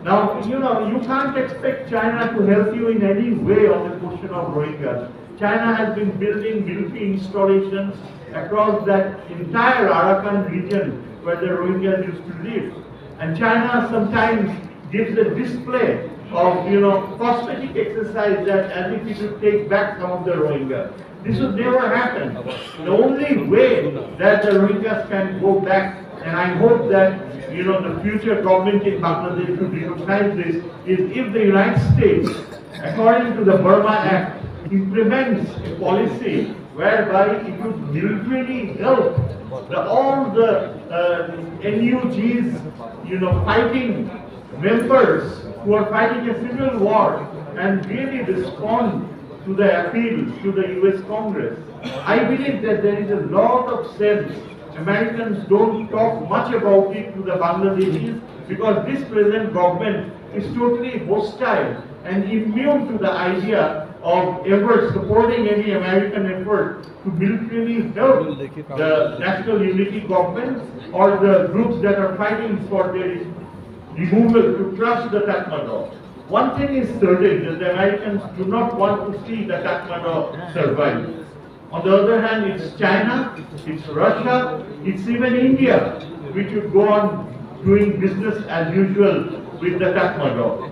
[SPEAKER 4] Now, you can't expect China to help you in any way on the question of Rohingyas. China has been building military installations across that entire Arakan region where the Rohingyas used to live. And China sometimes gives a display of, cosmetic exercise that as if it would take back some of the Rohingyas. This would never happen. The only way that the Rohingyas can go back, and I hope that the future government in Bangladesh should recognize this, is if the United States, according to the Burma Act, implements a policy whereby it would militarily help all the NUGs, fighting members who are fighting a civil war and really respond to the appeals to the US Congress. I believe that there is a lot of sense. Americans don't talk much about it to the Bangladeshis because this present government is totally hostile and immune to the idea of ever supporting any American effort to militarily help the National Unity Government or the groups that are fighting for their removal to crush the Tatmadaw. One thing is certain, that the Americans do not want to see the Tatmadaw survive. On the other hand, it's China, it's Russia, it's even India, which would go on doing business as usual with the Tatmadaw.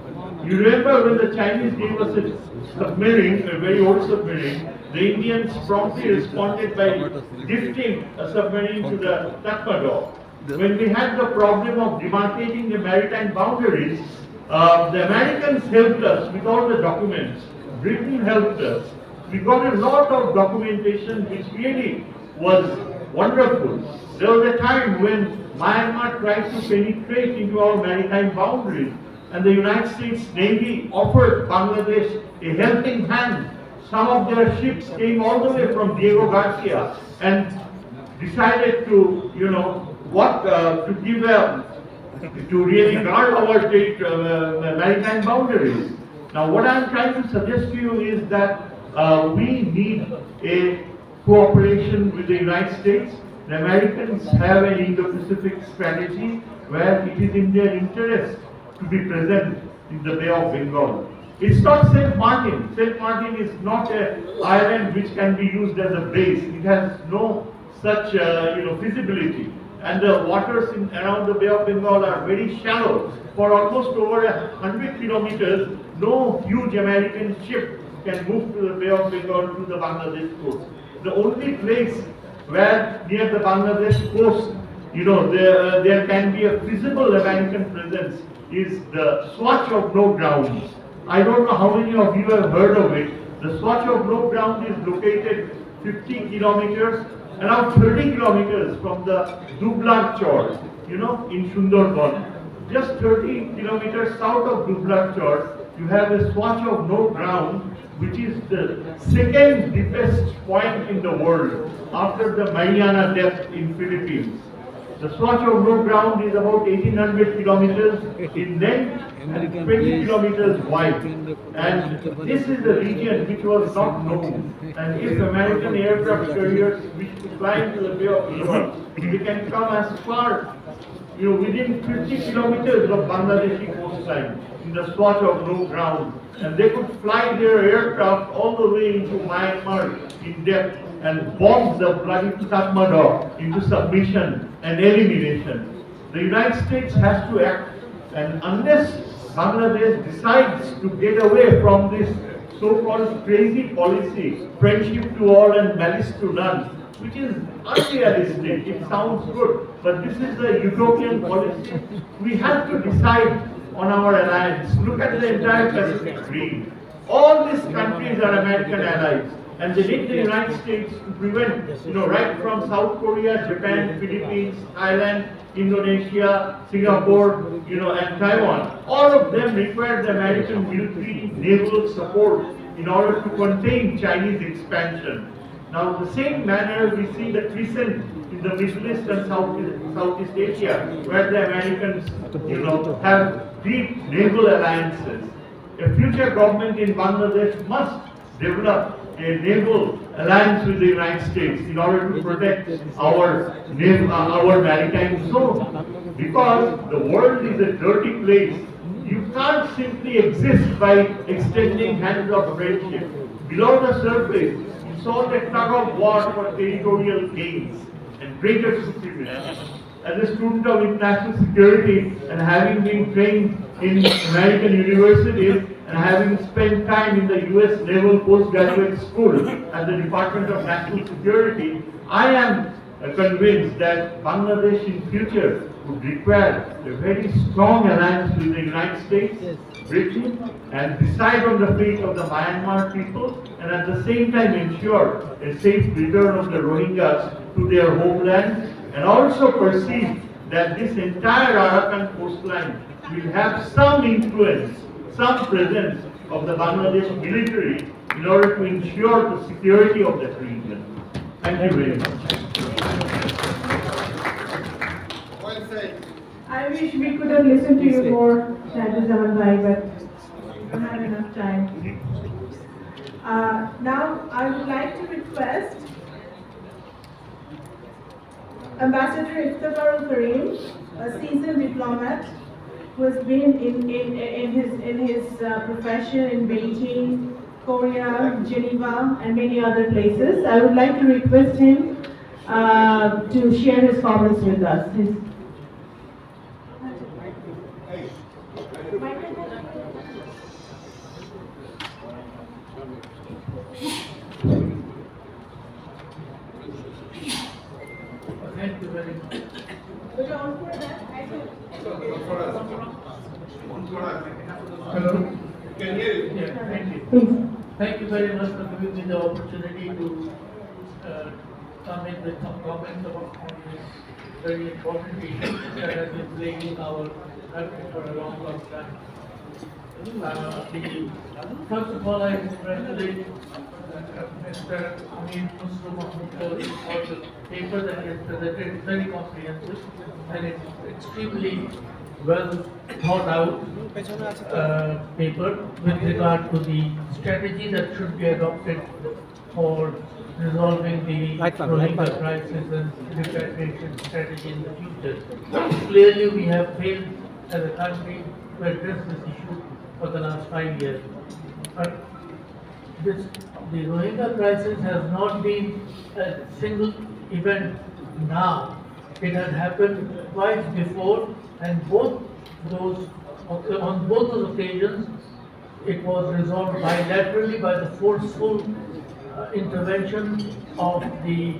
[SPEAKER 4] You remember when the Chinese gave us a submarine, a very old submarine, the Indians promptly responded by gifting a submarine to the Tatmadaw. When we had the problem of demarcating the maritime boundaries, the Americans helped us with all the documents. Britain helped us. We got a lot of documentation which really was wonderful. There was a time when Myanmar tried to penetrate into our maritime boundaries, and the United States Navy offered Bangladesh a helping hand. Some of their ships came all the way from Diego Garcia and decided to, to give to really guard our maritime boundaries. Now, what I'm trying to suggest to you is that we need a cooperation with the United States. The Americans have an Indo-Pacific strategy where it is in their interest to be present in the Bay of Bengal. It's not St. Martin. St. Martin is not an island which can be used as a base. It has no such feasibility. And the waters around the Bay of Bengal are very shallow. For almost over 100 kilometers, no huge American ship can move to the Bay of Bengal to the Bangladesh coast. The only place where near the Bangladesh coast, there can be a feasible American presence is the Swatch of No Ground. I don't know how many of you have heard of it. The Swatch of No Ground is located 50 kilometers, around 30 kilometers from the Dublar Chor, in Sundarban. Just 30 kilometers south of Dublar Chor, you have a Swatch of No Ground, which is the second deepest point in the world after the Mariana Depth in Philippines. The Swatch of No Ground is about 1800 kilometers in length and 20 kilometers wide. And this is a region which was not known. And if American aircraft carriers wish to fly into the Bay of Bengal, they can come as far, within 50 kilometers of Bangladeshi coastline in the Swatch of No Ground. And they could fly their aircraft all the way into Myanmar in depth and bomb the bloody Tatmadaw into submission and elimination. The United States has to act, and unless Bangladesh decides to get away from this so-called crazy policy, friendship to all and malice to none, which is unrealistic, it sounds good, but this is a utopian policy. We have to decide on our alliance. Look at the entire Pacific Ring. All these countries are American allies. And they need the United States to prevent, right from South Korea, Japan, Philippines, Thailand, Indonesia, Singapore, and Taiwan. All of them require the American military naval support in order to contain Chinese expansion. Now, the same manner we see the crescent in the Middle East and Southeast Asia, where the Americans, have deep naval alliances. A future government in Bangladesh must develop a naval alliance with the United States in order to protect our maritime zone. Because the world is a dirty place. You can't simply exist by extending hands of friendship. Below the surface, it's all a tug of war for territorial gains and greater supremacy. As a student of international security and having been trained in American universities and having spent time in the US Naval Postgraduate School at the Department of National Security, I am convinced that Bangladesh in future would require a very strong alliance with the United States, Britain, and decide on the fate of the Myanmar people, and at the same time ensure a safe return of the Rohingyas to their homeland, and also perceive that this entire Arakan coastline will have some influence, some presence of the Bangladesh military in order to ensure the security of that region. Thank you very much.
[SPEAKER 1] I wish we could have listened to you more, Shahiduzzaman Bhai, but we don't have enough time. Now, I would like to request Ambassador Iftikharul Karim, a seasoned diplomat who has been in his profession in Beijing, Korea, Geneva, and many other places. I would like to request him to share his comments with us.
[SPEAKER 3] Thank you very much. Hello?
[SPEAKER 4] Can you hear you?
[SPEAKER 3] Yeah, thank you. Thank you very much for giving me the opportunity to come in with some comments about this very important issue that has been plaguing our country for a long time.
[SPEAKER 5] First of all, I congratulate Mr. Amir Muslim for the paper that is presented. It's very comprehensive and it's extremely well thought out paper with regard to the strategy that should be adopted for resolving the Rohingya crisis and repatriation strategy in the future. Clearly, we have failed as a country to address this issue for the last 5 years. But the Rohingya crisis has not been a single event now. It had happened twice before, and on both those occasions, it was resolved bilaterally by the forceful intervention of the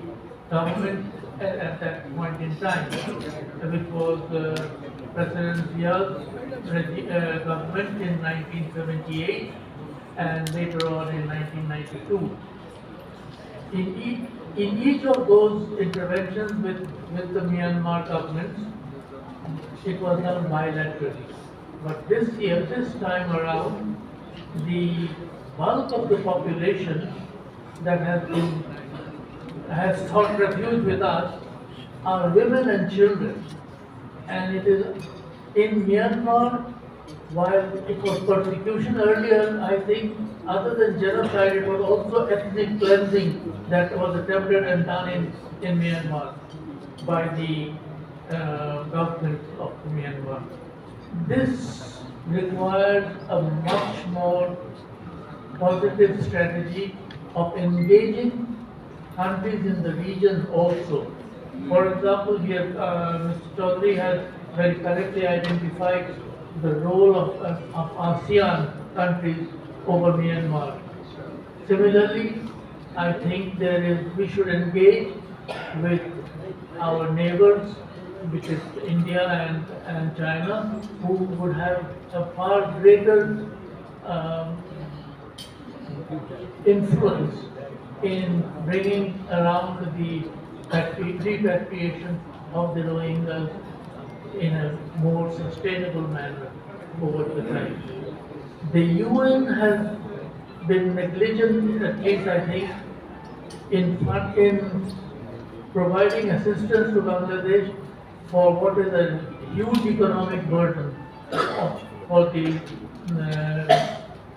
[SPEAKER 5] government at that point in time, which was President Zia's government in 1978 and later on in 1992. In each of those interventions with the Myanmar governments, it was done bilaterally. But this time around, the bulk of the population that has sought refuge with us are women and children. And it is in Myanmar, while it was persecution earlier, I think other than genocide, it was also ethnic cleansing that was attempted and done in Myanmar by the government of Myanmar. This requires a much more positive strategy of engaging countries in the region also. For example, here Mr. Chaudhary has very correctly identified the role of ASEAN countries over Myanmar. Similarly, I think we should engage with our neighbors, which is India and China, who would have a far greater influence in bringing around the repatriation of the Rohingyas in a more sustainable manner over the time. The UN has been negligent, at least I think, in providing assistance to Bangladesh for what is a huge economic burden for the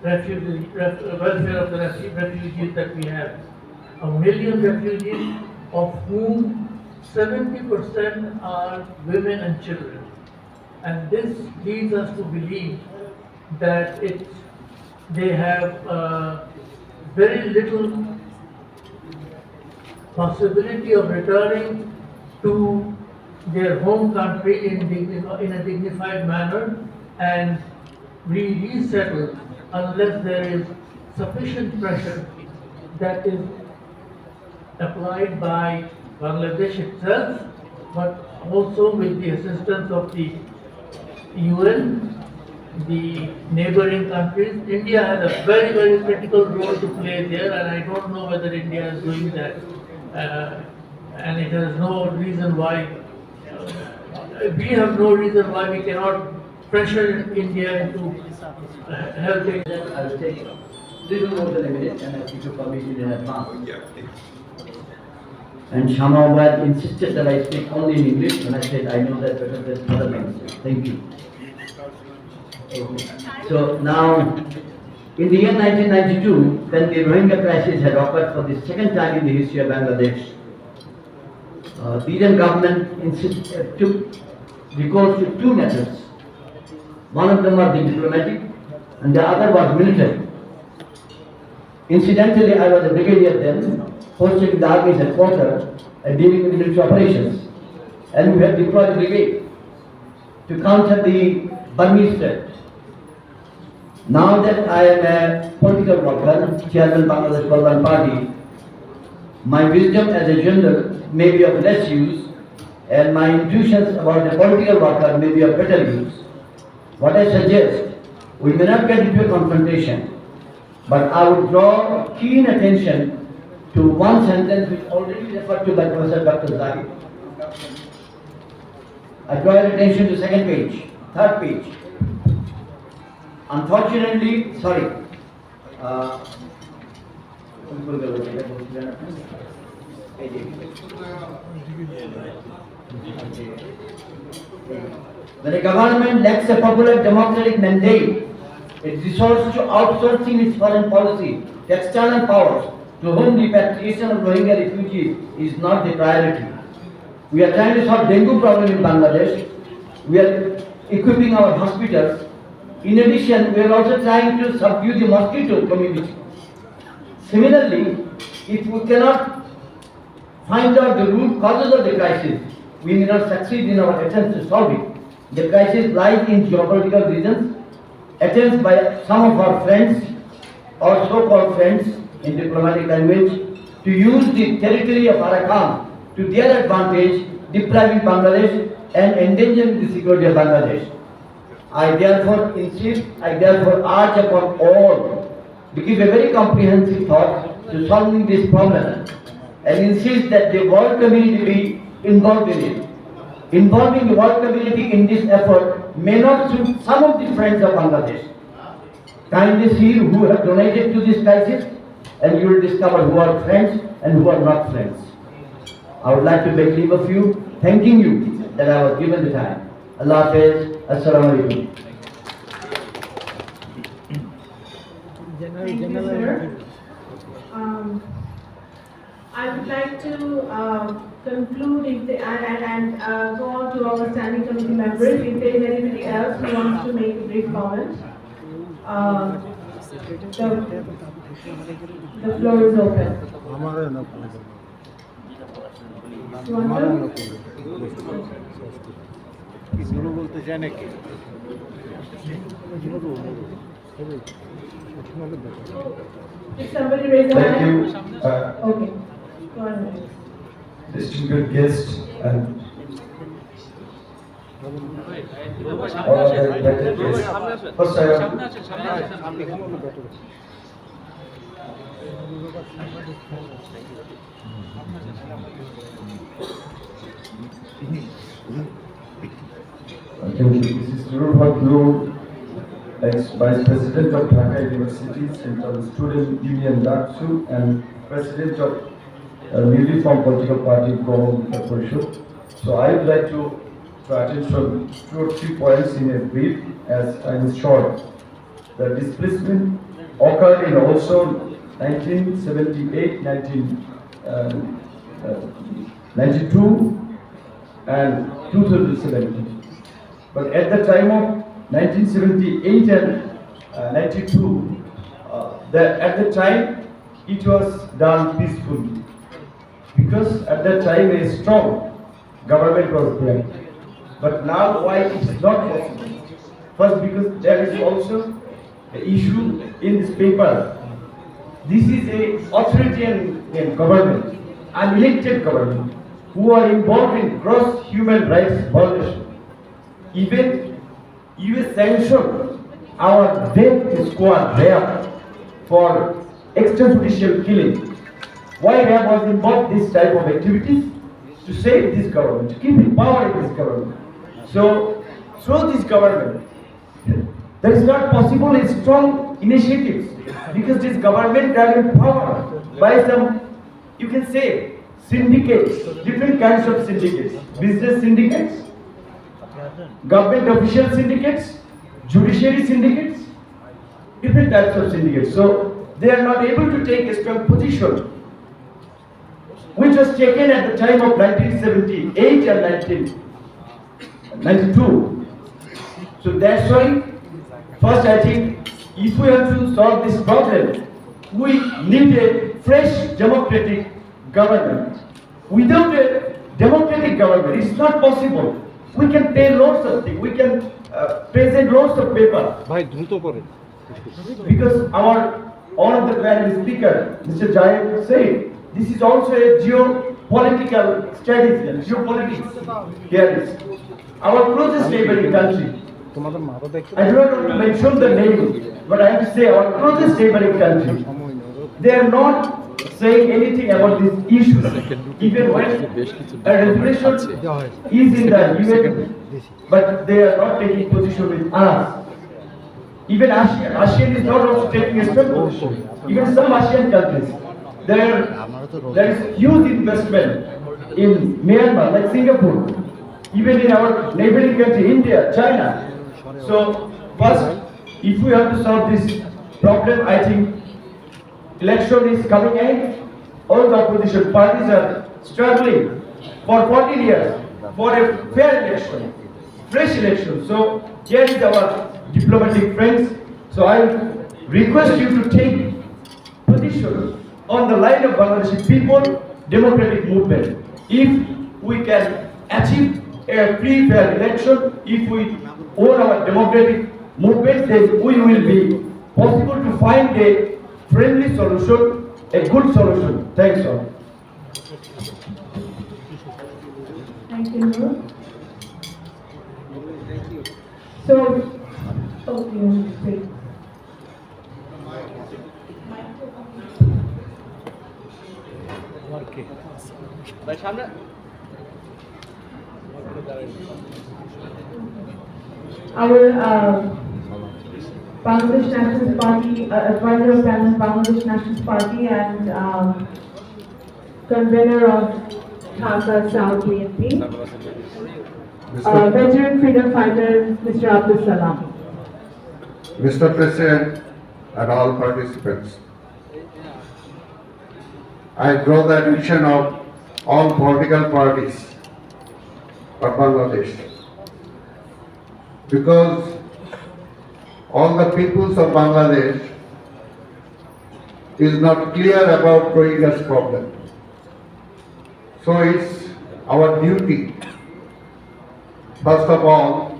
[SPEAKER 5] welfare of the refugees that we have. 1 million refugees, of whom 70% are women and children. And this leads us to believe that they have very little possibility of returning to their home country in a dignified manner and resettle unless there is sufficient pressure that is applied by Bangladesh itself, but also with the assistance of the UN, the neighboring countries. India has a very, very critical role to play there, and I don't know whether India is doing that. And it has no reason why, we have no reason why we cannot pressure India into helping.
[SPEAKER 6] I will take little more than a minute and I seek your permission in advance. And Shamawad insisted that I speak only in English, and I said I know that better than other languages. Thank you. So now, in the year 1992, when the Rohingya crisis had occurred for the second time in the history of Bangladesh, the Indian government took recourse to two methods. One of them was the diplomatic, and the other was military. Incidentally, I was a brigadier then, posted in the army's headquarters and dealing with military operations. And we had deployed a brigade to counter the Burmese threat. Now that I am a political worker, chairman of Bangladesh Balban Party, my wisdom as a general may be of less use, and my intuitions about a political worker may be of better use. What I suggest, we may not get into a confrontation, but I would draw keen attention to one sentence which already referred to by Professor Dr. Zahid. I draw your attention to second page, third page. Unfortunately, sorry. When a government lacks a popular democratic mandate, it resorts to outsourcing its foreign policy to external powers to whom repatriation of Rohingya refugees is not the priority. We are trying to solve dengue problem in Bangladesh. We are equipping our hospitals. In addition, we are also trying to subdue the mosquito community. Similarly, if we cannot find out the root causes of the crisis, we may not succeed in our attempts to solve it. The crisis lies in geopolitical reasons, attempts by some of our friends, or so-called friends in diplomatic language, to use the territory of Arakan to their advantage, depriving Bangladesh and endangering the security of Bangladesh. I therefore insist, I therefore urge upon all to give a very comprehensive thought to solving this problem and insist that the world community be involved in it. Involving the world community in this effort may not suit some of the friends of Bangladesh. Kindly see who have donated to this crisis and you will discover who are friends and who are not friends. I would like to beg leave of you, thanking you that I was given the time. Allah Hafiz. Assalamu alaikum.
[SPEAKER 1] Thank you, sir. I would like to conclude and go on to our standing committee members. If there is anybody else who wants to make a brief comment, the floor is open. If somebody raise a hand.
[SPEAKER 7] Thank you,
[SPEAKER 1] Okay. Go on.
[SPEAKER 7] distinguished guests and all invited guests. First, this is Nurul Haq Noor, ex-Vice President of Dhaka University, Central Student Union DAKSU, and President of newly formed political party Gomal Parishad. So I would like to attend from 2 or 3 points in a brief, as I am short. The displacement occurred in also 1978, 1992, and 2017. But at the time of 1978 and 92, at the time it was done peacefully, because at that time a strong government was there. But now why it is not possible? First, because there is also the issue in this paper. This is a authoritarian government, an elected government, who are involved in gross human rights violation. Even US sanctioned our death squad there for extrajudicial killing. Why RAB was involved in this type of activities? To save this government, to keep in power in this government. So, through this government, there is not possible a strong initiatives, because this government are in power by some, you can say, syndicates, different kinds of syndicates, business syndicates, government official syndicates, judiciary syndicates, different types of syndicates. So they are not able to take a strong position, which was taken at the time of 1978 and 1992. So that's why, first I think, if we have to solve this problem, we need a fresh democratic government. Without a democratic government, it's not possible. We can pay lots of things, we can present lots of paper. Because one of the panel speaker, Mr. Jayant, said, this is also a geopolitical strategy, geopolitics. Here is our closest neighboring country. I do not want to mention the name, but I have to say our closest neighboring country. They are not saying anything about these issues, even when a resolution is in the UN, but they are not taking position with us. Even ASEAN is not also taking a strong position. Even some ASEAN countries, there is huge investment in Myanmar, like Singapore, even in our neighboring country, India, China. So first, if we have to solve this problem, I think election is coming in. All the opposition parties are struggling for 14 years for a fair election, fresh election. So here is our diplomatic friends. So I request you to take position on the line of Bangladeshi people, democratic movement. If we can achieve a free, fair election, if we own our democratic movement, then we will be possible to find a friendly solution, a good solution. Thanks all.
[SPEAKER 1] Thank you, Noor. So, okay, our Bangladesh Nationalist Party, advisor of Bangladesh Nationalist Party and convener of Dhaka South BNP, veteran freedom fighter, Mr. Abdul Salam.
[SPEAKER 2] Mr. President and all participants, I draw the attention of all political parties of Bangladesh, because all the peoples of Bangladesh is not clear about Rohingya's problem. So it's our duty, first of all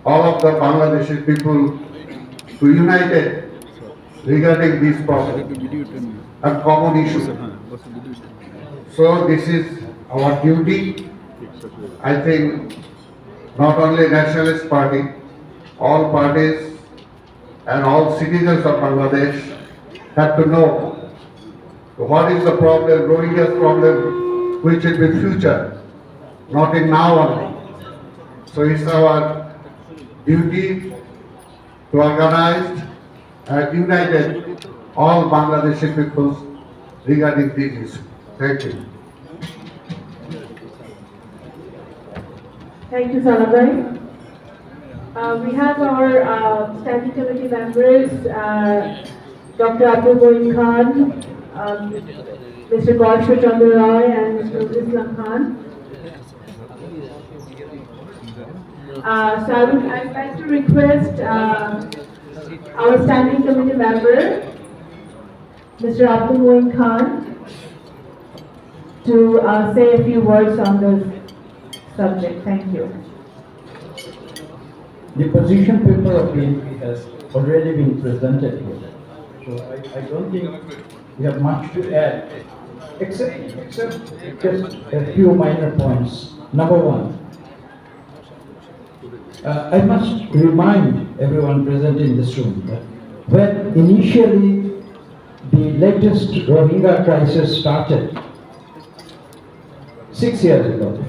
[SPEAKER 2] of the Bangladeshi people to unite regarding this problem and common issue. So this is our duty. I think not only Nationalist Party, all parties and all citizens of Bangladesh have to know what is the problem, Rohingya's problem, which will be future, not in now only. So it's our duty to organize and unite all Bangladeshi peoples regarding this issue. Thank you.
[SPEAKER 1] Thank you, Salabhai. We have our standing committee members, Dr. Abdul Moin Khan, Mr. Gaurav Chandra Roy, and Mr. Islam Khan. So I'd like to request our standing committee member, Mr. Abdul Moin Khan, to say a few words on this subject. Thank you.
[SPEAKER 8] The position paper of BNP has already been presented here, so I don't think we have much to add, except just a few minor points. Number one, I must remind everyone present in this room that when initially the latest Rohingya crisis started 6 years ago,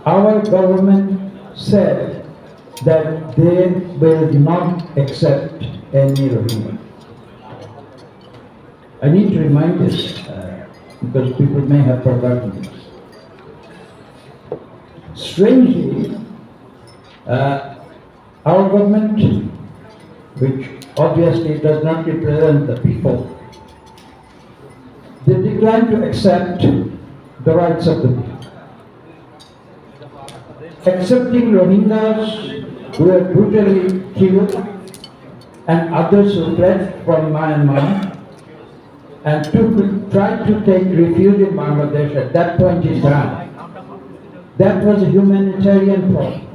[SPEAKER 8] our government said that they will not accept any Rohingya. I need to remind this because people may have forgotten this. Strangely, our government, which obviously does not represent the people, they declined to accept the rights of the people. Accepting Rohingyas who were brutally killed and others who fled from Myanmar and tried to take refuge in Bangladesh at that point in time. That was a humanitarian problem.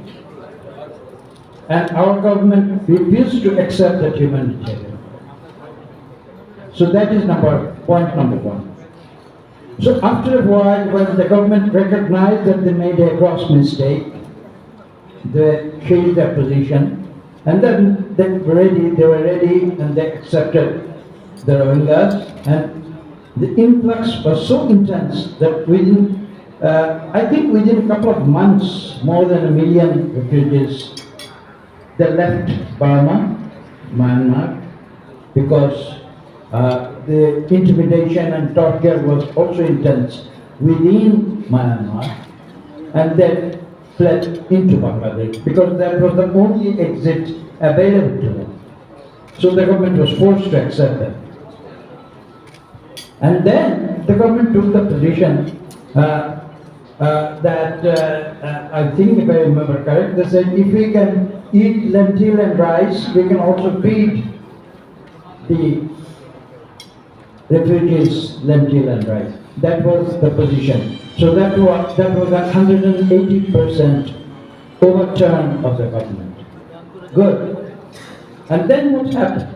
[SPEAKER 8] And our government refused to accept that humanitarian problem. So that is point number one. So after a while, when the government recognized that they made a gross mistake, they changed their position, and then they were ready and they accepted the Rohingyas, and the influx was so intense that I think within a couple of months, more than 1 million refugees they left Burma, Myanmar, because the intimidation and torture was also intense within Myanmar, and then fled into Bangladesh because that was the only exit available to them. So the government was forced to accept them. And then the government took the position that I think, if I remember correct, they said if we can eat lentil and rice, we can also feed the refugees lentil and rice. That was the position. So that was 180% overturn of the government. Good. And then what happened?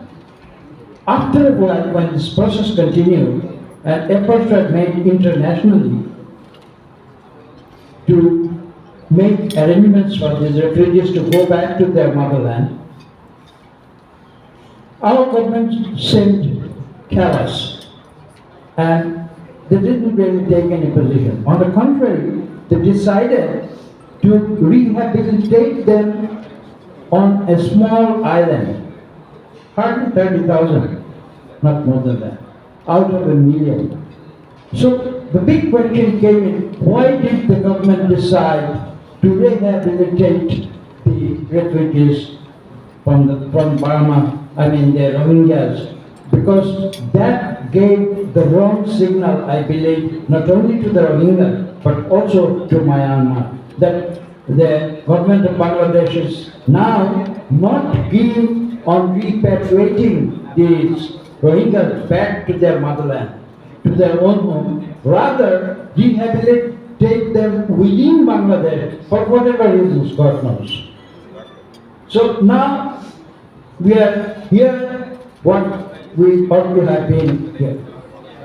[SPEAKER 8] After a while, when this process continued and efforts were made internationally to make arrangements for these refugees to go back to their motherland, our government seemed callous and they didn't really take any position. On the contrary, they decided to rehabilitate them on a small island, hardly 30,000, not more than that, out of 1 million. So the big question came in, why did the government decide to rehabilitate the refugees from Burma, the Rohingyas? Because that gave the wrong signal, I believe, not only to the Rohingyas, but also to Myanmar, that the government of Bangladesh is now not keen on repatriating these Rohingyas back to their motherland, to their own home, rather rehabilitate them within Bangladesh for whatever reasons, God knows. So now we are here, what we ought to have been here.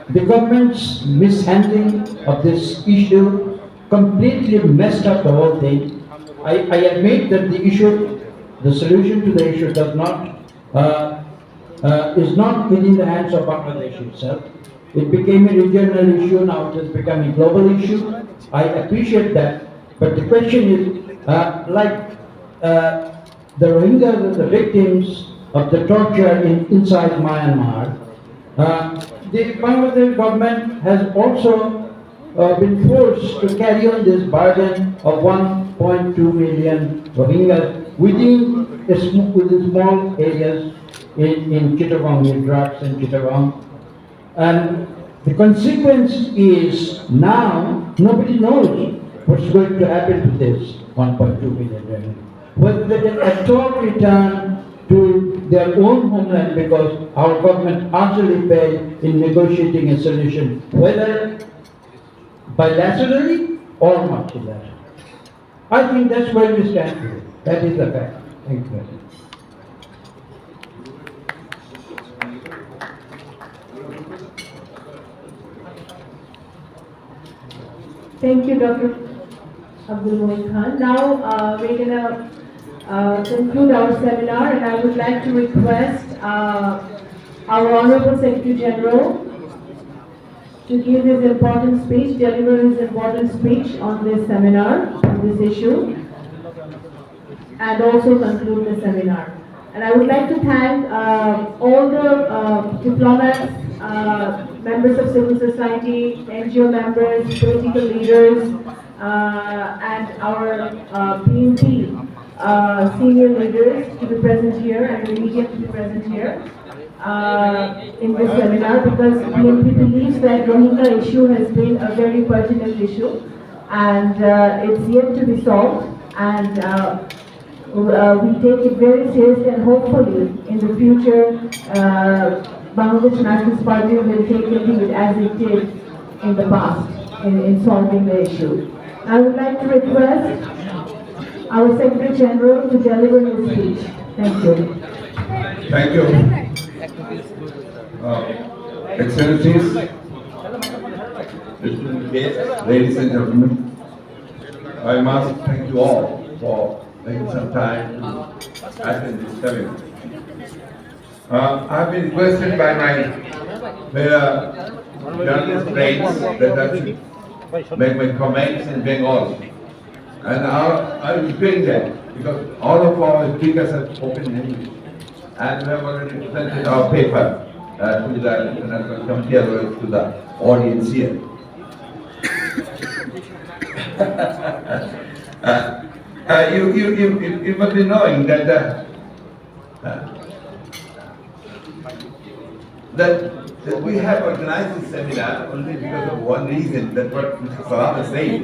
[SPEAKER 8] The government's mishandling of this issue completely messed up the whole thing. I admit that the solution to the issue is not within the hands of Bangladesh itself. It became a regional issue, now it has become a global issue. I appreciate that, but the question is, the Rohingyas are the victims of the torture inside Myanmar. The Bangladesh government has also been forced to carry on this burden of 1.2 million Rohingyas within small areas in Chittagong, in Drax and Chittagong. And the consequence is now nobody knows what's going to happen to this 1.2 million Rohingyas. Whether they can at all return to their own homeland, because our government utterly failed in negotiating a solution, whether bilaterally or multilaterally. I think that's where we stand today. That is the fact. Thank you very much.
[SPEAKER 1] Thank you, Dr. Abdul Moeen Khan. Now we're going to conclude our seminar, and I would like to request our Honorable Secretary General to give his important speech, deliver his important speech on this seminar, on this issue, and also conclude the seminar. And I would like to thank all the diplomats, members of civil society, NGO members, political leaders, and our BNP senior leaders to be present here and the media to be present here in this seminar, because BNP believes that Rohingya issue has been a very pertinent issue and it's yet to be solved, and we take it very seriously, and hopefully in the future Bangladesh Nationalist Party will take the lead as it did in the past in solving the issue. I would like to request our Secretary General to deliver his speech. Thank you.
[SPEAKER 2] Thank you. Excellencies, ladies and gentlemen, I must thank you all for taking some time to attend this seminar. I've been requested by my journalist friends that I should make my comments in Bengali, and I will doing that.
[SPEAKER 9] because all of our speakers have spoken in English. And we have already presented our paper to the International Committee as well as to the audience here. You must be knowing that that we have organized this seminar only because of one reason, that what Mr. Salam is saying,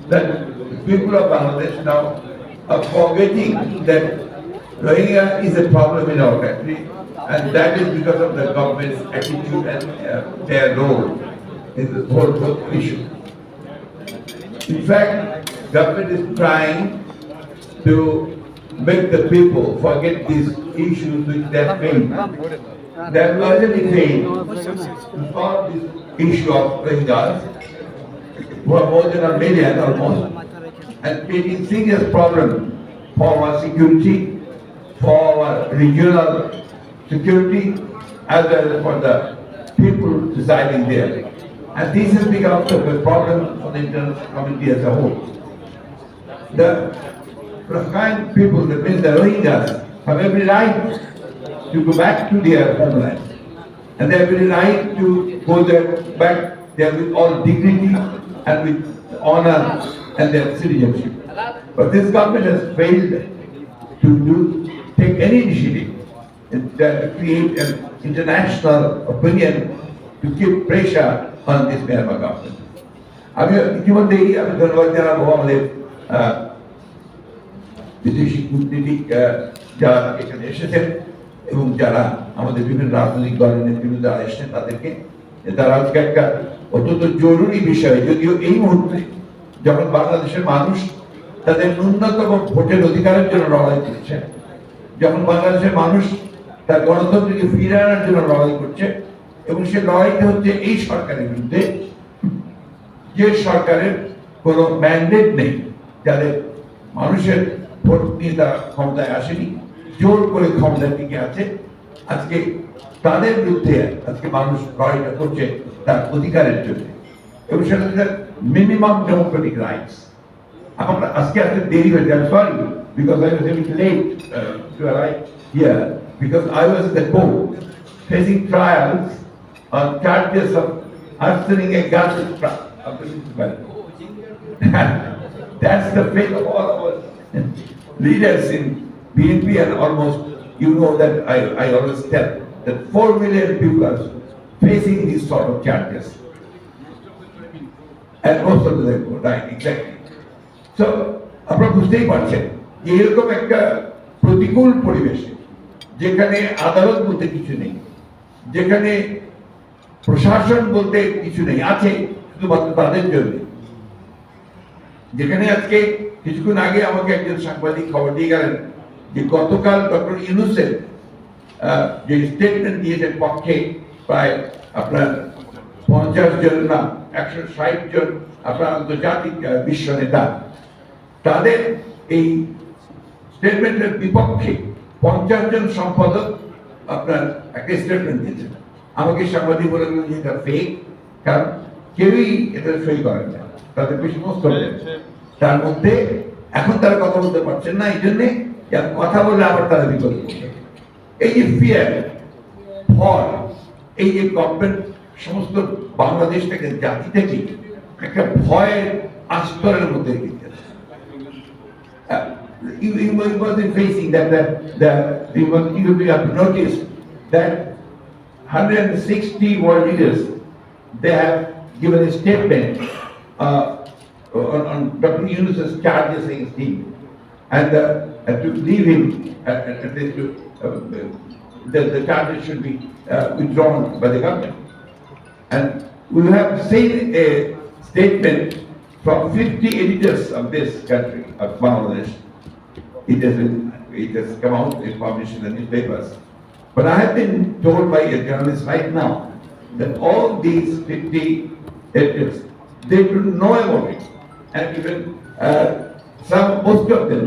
[SPEAKER 9] that the people of Bangladesh now are forgetting that Rohingya is a problem in our country, and that is because of the government's attitude and their role in the whole issue. In fact, government is trying to make the people forget these issues which they are facing. They are urgently saying to solve this issue of Rohingyas, who are more than 1 million almost, and creating serious problem for our security, for our regional security, as well as for the people residing there. And this has become a problem for the international community as a whole. The Rakhine people, that means the Rohingyas, have every right to go back to their homeland. And they have every right to go there, back there with all dignity and with honor and their citizenship. But this government has failed to take any initiative to create an international opinion to keep pressure on this Myanmar government. আমি ইতিমধ্যেই আমি ধন্যবাদ জানাবো আমাদের বিদেশি কূটনীতিক যারা এখানে এসেছেন এবং যারা আমাদের বিভিন্ন রাজনৈতিক দলের নেতৃবৃন্দ যারা এসেছেন তাদেরকে, তারা আজকে একটা অত্যন্ত জরুরি বিষয়, যদিও এই মুহূর্তে যখন বাংলাদেশের মানুষ তাদের ন্যূনতম ভোটের অধিকারের জন্য লড়াই করছে, যখন বাংলাদেশের মানুষ তার গণতন্ত্রকে ফিরিয়ে আনার জন্য লড়াই করছে, এবং সে লড়াইটা হচ্ছে এই সরকারের বিরুদ্ধে, যে সরকারের কোনো ম্যান্ডেট নেই, যাদের মানুষের ভোট নিয়ে তারা ক্ষমতায় আসেনি, জোর করে ক্ষমতার দিকে আছে, আজকে তাদের বিরুদ্ধে আজকে মানুষ লড়াইটা করছে তার অধিকারের জন্য, এবং সেটা হচ্ছে মিনিমাম ডেমোক্রেটিক রাইটস। আমরা আজকে আসতে দেরি হয়েছে, আমি sorry, because I was a bit late to arrive here, because I was in the court facing trials on charges of arsoning a garbage truck of the municipality. That's the fate of all of us leaders in BNP, and almost, you know that I always tell that 4 million people are facing these sort of charges. And most of them go right, exactly. So, আপনারা বুঝতেই পারছেন যে এরকম একটা প্রতিকূল পরিবেশে, যেখানে আদালত বলতে কিছু নেই, যেখানে প্রশাসন বলতে কিছু নেই, আছে শুধুমাত্র তাদের জন্য, যেখানে আজকে কিছুক্ষণ আগে আমাকে একজন সাংবাদিক খবর দিয়ে গেলেন যে গতকাল ডক্টর ইউনূসের যে স্টেটমেন্ট দিয়েছেন পক্ষে প্রায় আপনার 50 জন না 160 জন আপনার আন্তর্জাতিক বিশ্ব নেতা, তাদের এই স্টেটমেন্টের বিপক্ষে 50 জন সম্পাদক আপনার একটা স্টেটমেন্ট দিয়েছেন। আমাকে সাংবাদিক বলে গেলেন যে এটা ফেক, কারণ কেউই এটা সই করেন না, তাদের বেশি মস্ত হবে। তার মধ্যে এখন তারা কথা বলতে পারছেন না, এই জন্যে কথা বললে আবার তারা বিপদে পড়ছে। এই যে ফিয়ার, ভয়, এই যে গভর্নমেন্ট সমস্ত বাংলাদেশটাকে জাতি থেকে একটা ভয়ের আস্তরের মধ্যে রেখেছে। You must be facing that you have noticed that 160 world leaders, they have given a statement on Dr. Yunus's charges against him, and to leave him at least to the charges should be withdrawn by the government. And we have seen a statement from 50 editors of this country, of Bangladesh. It has come out, it's published in the newspapers. But I have been told by a journalist right now that all these 50 editors, they don't know about it. And even most of them,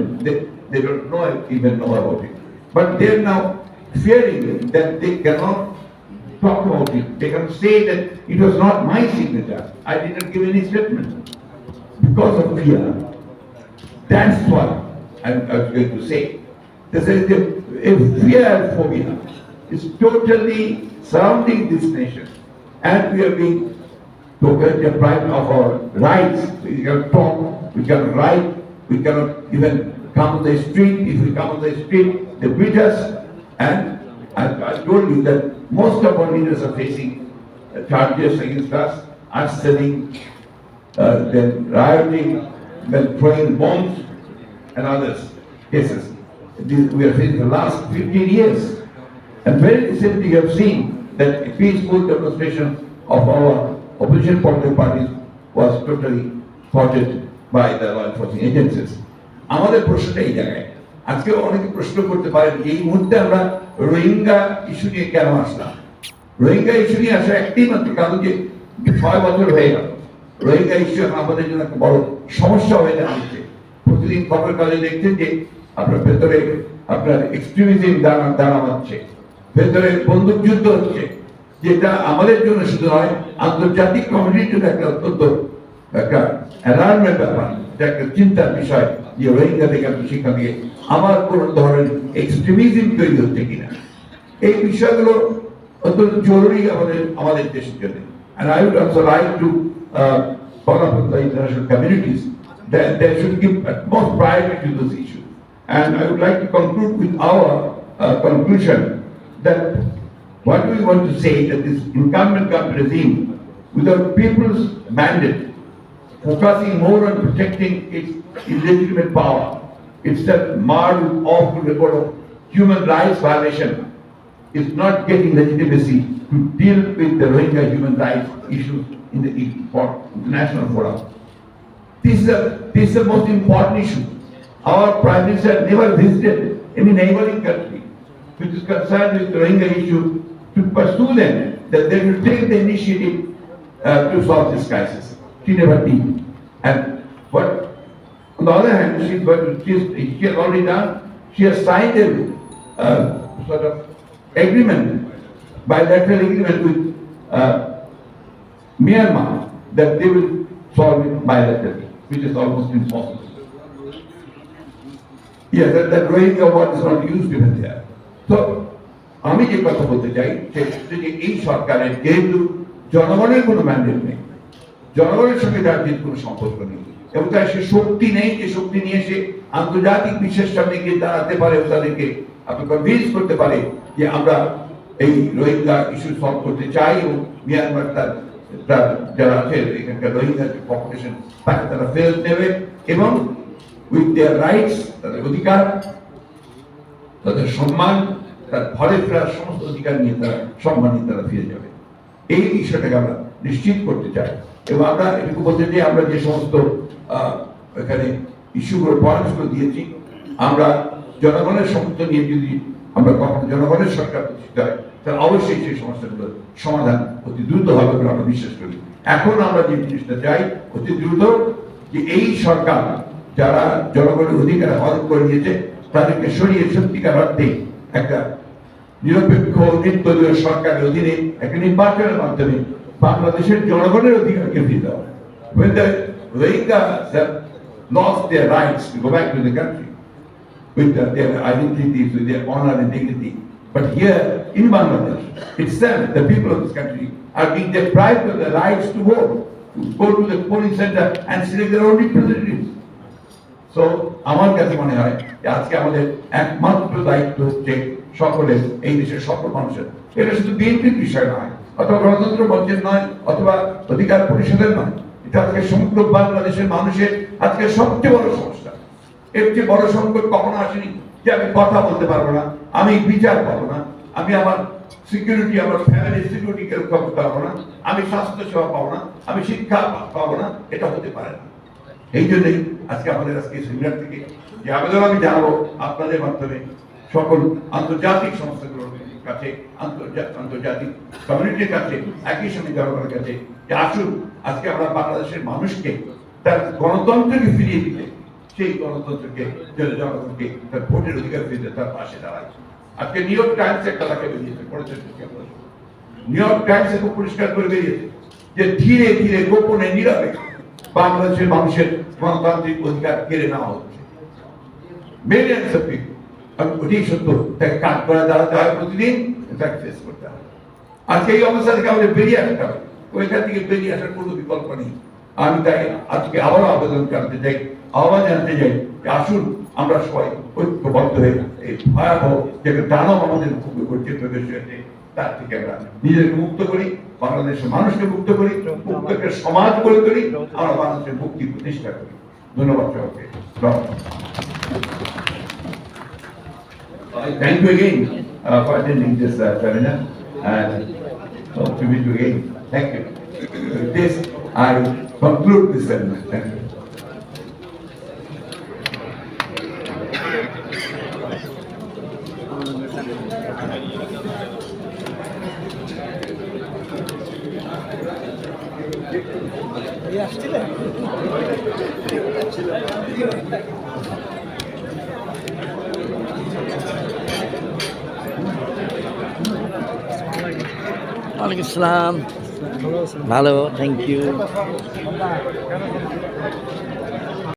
[SPEAKER 9] they don't even know about it. But they're now fearing that they cannot talk about it. They can say that it was not my signature. I didn't give any statement because of fear. That's why I was going to say. This is a fear phobia. It's totally surrounding this nation. And we are being deprived of our rights. We cannot talk, we cannot write, we cannot even come on the street. If we come on the street, they beat us. And I told you that most of our leaders are facing charges against us, arsoning, then rioting, then throwing bombs and others cases. We are facing the last 15 years. And very recently you have seen that a peaceful demonstration of our opposition political parties was totally thwarted by the law enforcing agencies. আমাদের প্রশ্নটা এই জায়গায় আজকে অনেকে প্রশ্ন করতে পারেন যে এই মুহূর্তে আমরা রোহিঙ্গা ইস্যু নিয়ে কেন আসলাম। রোহিঙ্গা ইস্যু নিয়ে আসা একটাই মাত্র কারণ যে 6 বছর হয়ে গেল রোহিঙ্গা ইস্যু আমাদের জন্য একটা বড় সমস্যা হয়ে দাঁড়িয়েছে। প্রতিদিন খবরের কাগজে দেখছেন যে আপনার ভেতরে আপনার এক্সট্রিমিজম দাঁড়াচ্ছে, ভেতরে বন্দুক যুদ্ধ হচ্ছে, যেটা আমাদের জন্য শুধু নয় আন্তর্জাতিক কমিউনিটির জন্য একটা অত্যন্ত একটা অ্যালার্মের ব্যাপার, এটা একটা চিন্তার বিষয় যে রোহিঙ্গা থেকে সেখান থেকে আমার কোন ধরনের এক্সট্রিমিজম তৈরি হচ্ছে কিনা। এই বিষয়গুলো অত্যন্ত জরুরি আমাদের দেশের জন্য। And I would also like to call upon the international communities that they should give utmost priority to this issue. And I would like to conclude with our conclusion that what we want to say that this incumbent regime, without people's mandate, focusing more on protecting its illegitimate power, itself marred with awful record of human rights violation, is not getting legitimacy to deal with the Rohingya human rights issues in the international forum. This is the most important issue. Our Prime Minister never visited any neighboring country which is concerned with the Rohingya issue to pursue them, that they will take the initiative to solve this crisis. She never did. And but on the other hand, she has already done, she has signed a sort of agreement, bilateral agreement with Myanmar that they will solve it bilaterally, which is almost impossible. Yes, that Rohingya word is not used even there. So, আমি যে কথা বলতে চাই সেটা যে এই সরকারের যেহেতু জনগণের কোনো ম্যান্ডেট নেই, জনগণের সঙ্গে রাজনীতির কোনো সম্পর্ক নেই এবং তার সে শক্তি নেই যে শক্তি নিয়ে সে আন্তর্জাতিক বিশ্বের সামনে গিয়ে দাঁড়াতে পারে এবং তাদেরকে আপনি কনভিন্স করতে পারে যে আমরা এই রোহিঙ্গা ইস্যু সলভ করতে চাই এবং মিয়ানমার তার যারা আছে এখানকার রোহিঙ্গা পপুলেশন তাকে তারা ফেরত দেবে এবং উইথ দেয়ার রাইটস, তাদের অধিকার, তাদের সম্মান, তার ঘরে ফেরার সমস্ত অধিকার নিয়ে তারা সম্মান নিয়ে তারা ফিরে যাবে। এই বিষয়টাকে আমরা নিশ্চিত করতে চাই এবং আমরা এটুকু বলতে চাই আমরা যে সমস্ত এখানে ইস্যুগুলো পয়েন্টসগুলো দিয়েছি আমরা জনগণের সমর্থন নিয়ে যদি আমরা কখনো জনগণের সরকার প্রতিষ্ঠিত হয় তাহলে অবশ্যই সেই সমস্যাগুলোর সমাধান অতি দ্রুত হবে বলে আমরা বিশ্বাস করি। এখন আমরা যে জিনিসটা চাই অতি দ্রুত যে এই সরকার যারা জনগণের অধিকার হরণ করে নিয়েছে তাদেরকে সরিয়ে সত্যিকার অর্থে একটা নিরপেক্ষ নির্দলীয় সরকারের অধীনে একটা নির্বাচনের মাধ্যমে বাংলাদেশের জনগণের অধিকারকে ফিরে দেওয়া। When the Rohingyas have lost their rights to go back to the country with their identities, with their honor and dignity, but here in Bangladesh itself, the people of this country are being deprived of their rights to vote, to go to the polling center and select their own representatives. So, আমার কাছে মনে হয় যে আজকে আমাদের একমাত্র দায়িত্ব হচ্ছে সকলের, এই দেশের সকল মানুষের। এটা শুধু বিএনপির বিষয় নয়, অথবা গণতন্ত্র মঞ্চের নয়, অথবা অধিকার পরিষদের নয়, এটা আজকে সমগ্র বাংলাদেশের মানুষের আজকে সবচেয়ে বড় সমস্যা। এর চেয়ে বড় সংকট কখনো আসেনি যে আমি কথা বলতে পারবো না, আমি বিচার পাবো না, আমি আমার সিকিউরিটি, আমার ফ্যামিলির সিকিউরিটিকে রক্ষা করতে পারবো না, আমি স্বাস্থ্য সেবা পাবো না, আমি শিক্ষা পাবো না, এটা হতে পারে না। এই জন্যই আজকে আমাদের আজকে সেমিনার থেকে যে আবেদন আমি জানাবো আপনাদের মাধ্যমে সকল আন্তর্জাতিক সংস্থাগুলোর কাছে, আন্তর্জাতিক কমিউনিটির কাছে, একই সঙ্গে জনগণের কাছে যে আসুন আজকে আমরা বাংলাদেশের মানুষকে তার গণতন্ত্রকে ফিরিয়ে দিতে, সেই গণতন্ত্রকে জনগণকে তার ভোটের অধিকার ফিরিয়ে তার পাশে দাঁড়ায়। আজকে নিউ ইয়র্ক টাইমস একটা তাকে বেরিয়েছে, পড়েছেন নিউ ইয়র্ক টাইমস খুব পরিষ্কার করে বেরিয়েছে যে ধীরে ধীরে গোপনে নীরবে বাংলাদেশের মানুষের গণতান্ত্রিক অধিকার কেড়ে নেওয়া হচ্ছে। Millions of people. আমি ওটাই সত্য, তাকে কাজ করা দাঁড়াতে হয় প্রতিদিন, তাকে ফেস করতে হয়। আজকে এই অবস্থা থেকে আমাদের বেরিয়ে আসতে হবে, ওইখান থেকে বেরিয়ে আসার কোনো বিকল্প নেই। আমি তাই আজকে আবারও আবেদন জানাতে চাই, আহ্বান জানাতে চাই যে আসুন আমরা সবাই ঐক্যবদ্ধ হয়ে এই ভয়াবহ যে দানব আমাদের মুখে করছে প্রবেশ হয়েছে, তার থেকে আমরা নিজেকে মুক্ত করি, বাংলাদেশের মানুষকে মুক্ত করি, মুক্ত একটা সমাজ গড়ে তুলি, আমরা মানুষের মুক্তি প্রতিষ্ঠা করি। ধন্যবাদ সবাইকে। Thank you again for attending this seminar, and hope to meet you again. Thank you. With this, I conclude this seminar. Thank you.
[SPEAKER 10] ওয়ালাইকুম আসসালাম। ভালো, থ্যাংক ইউ।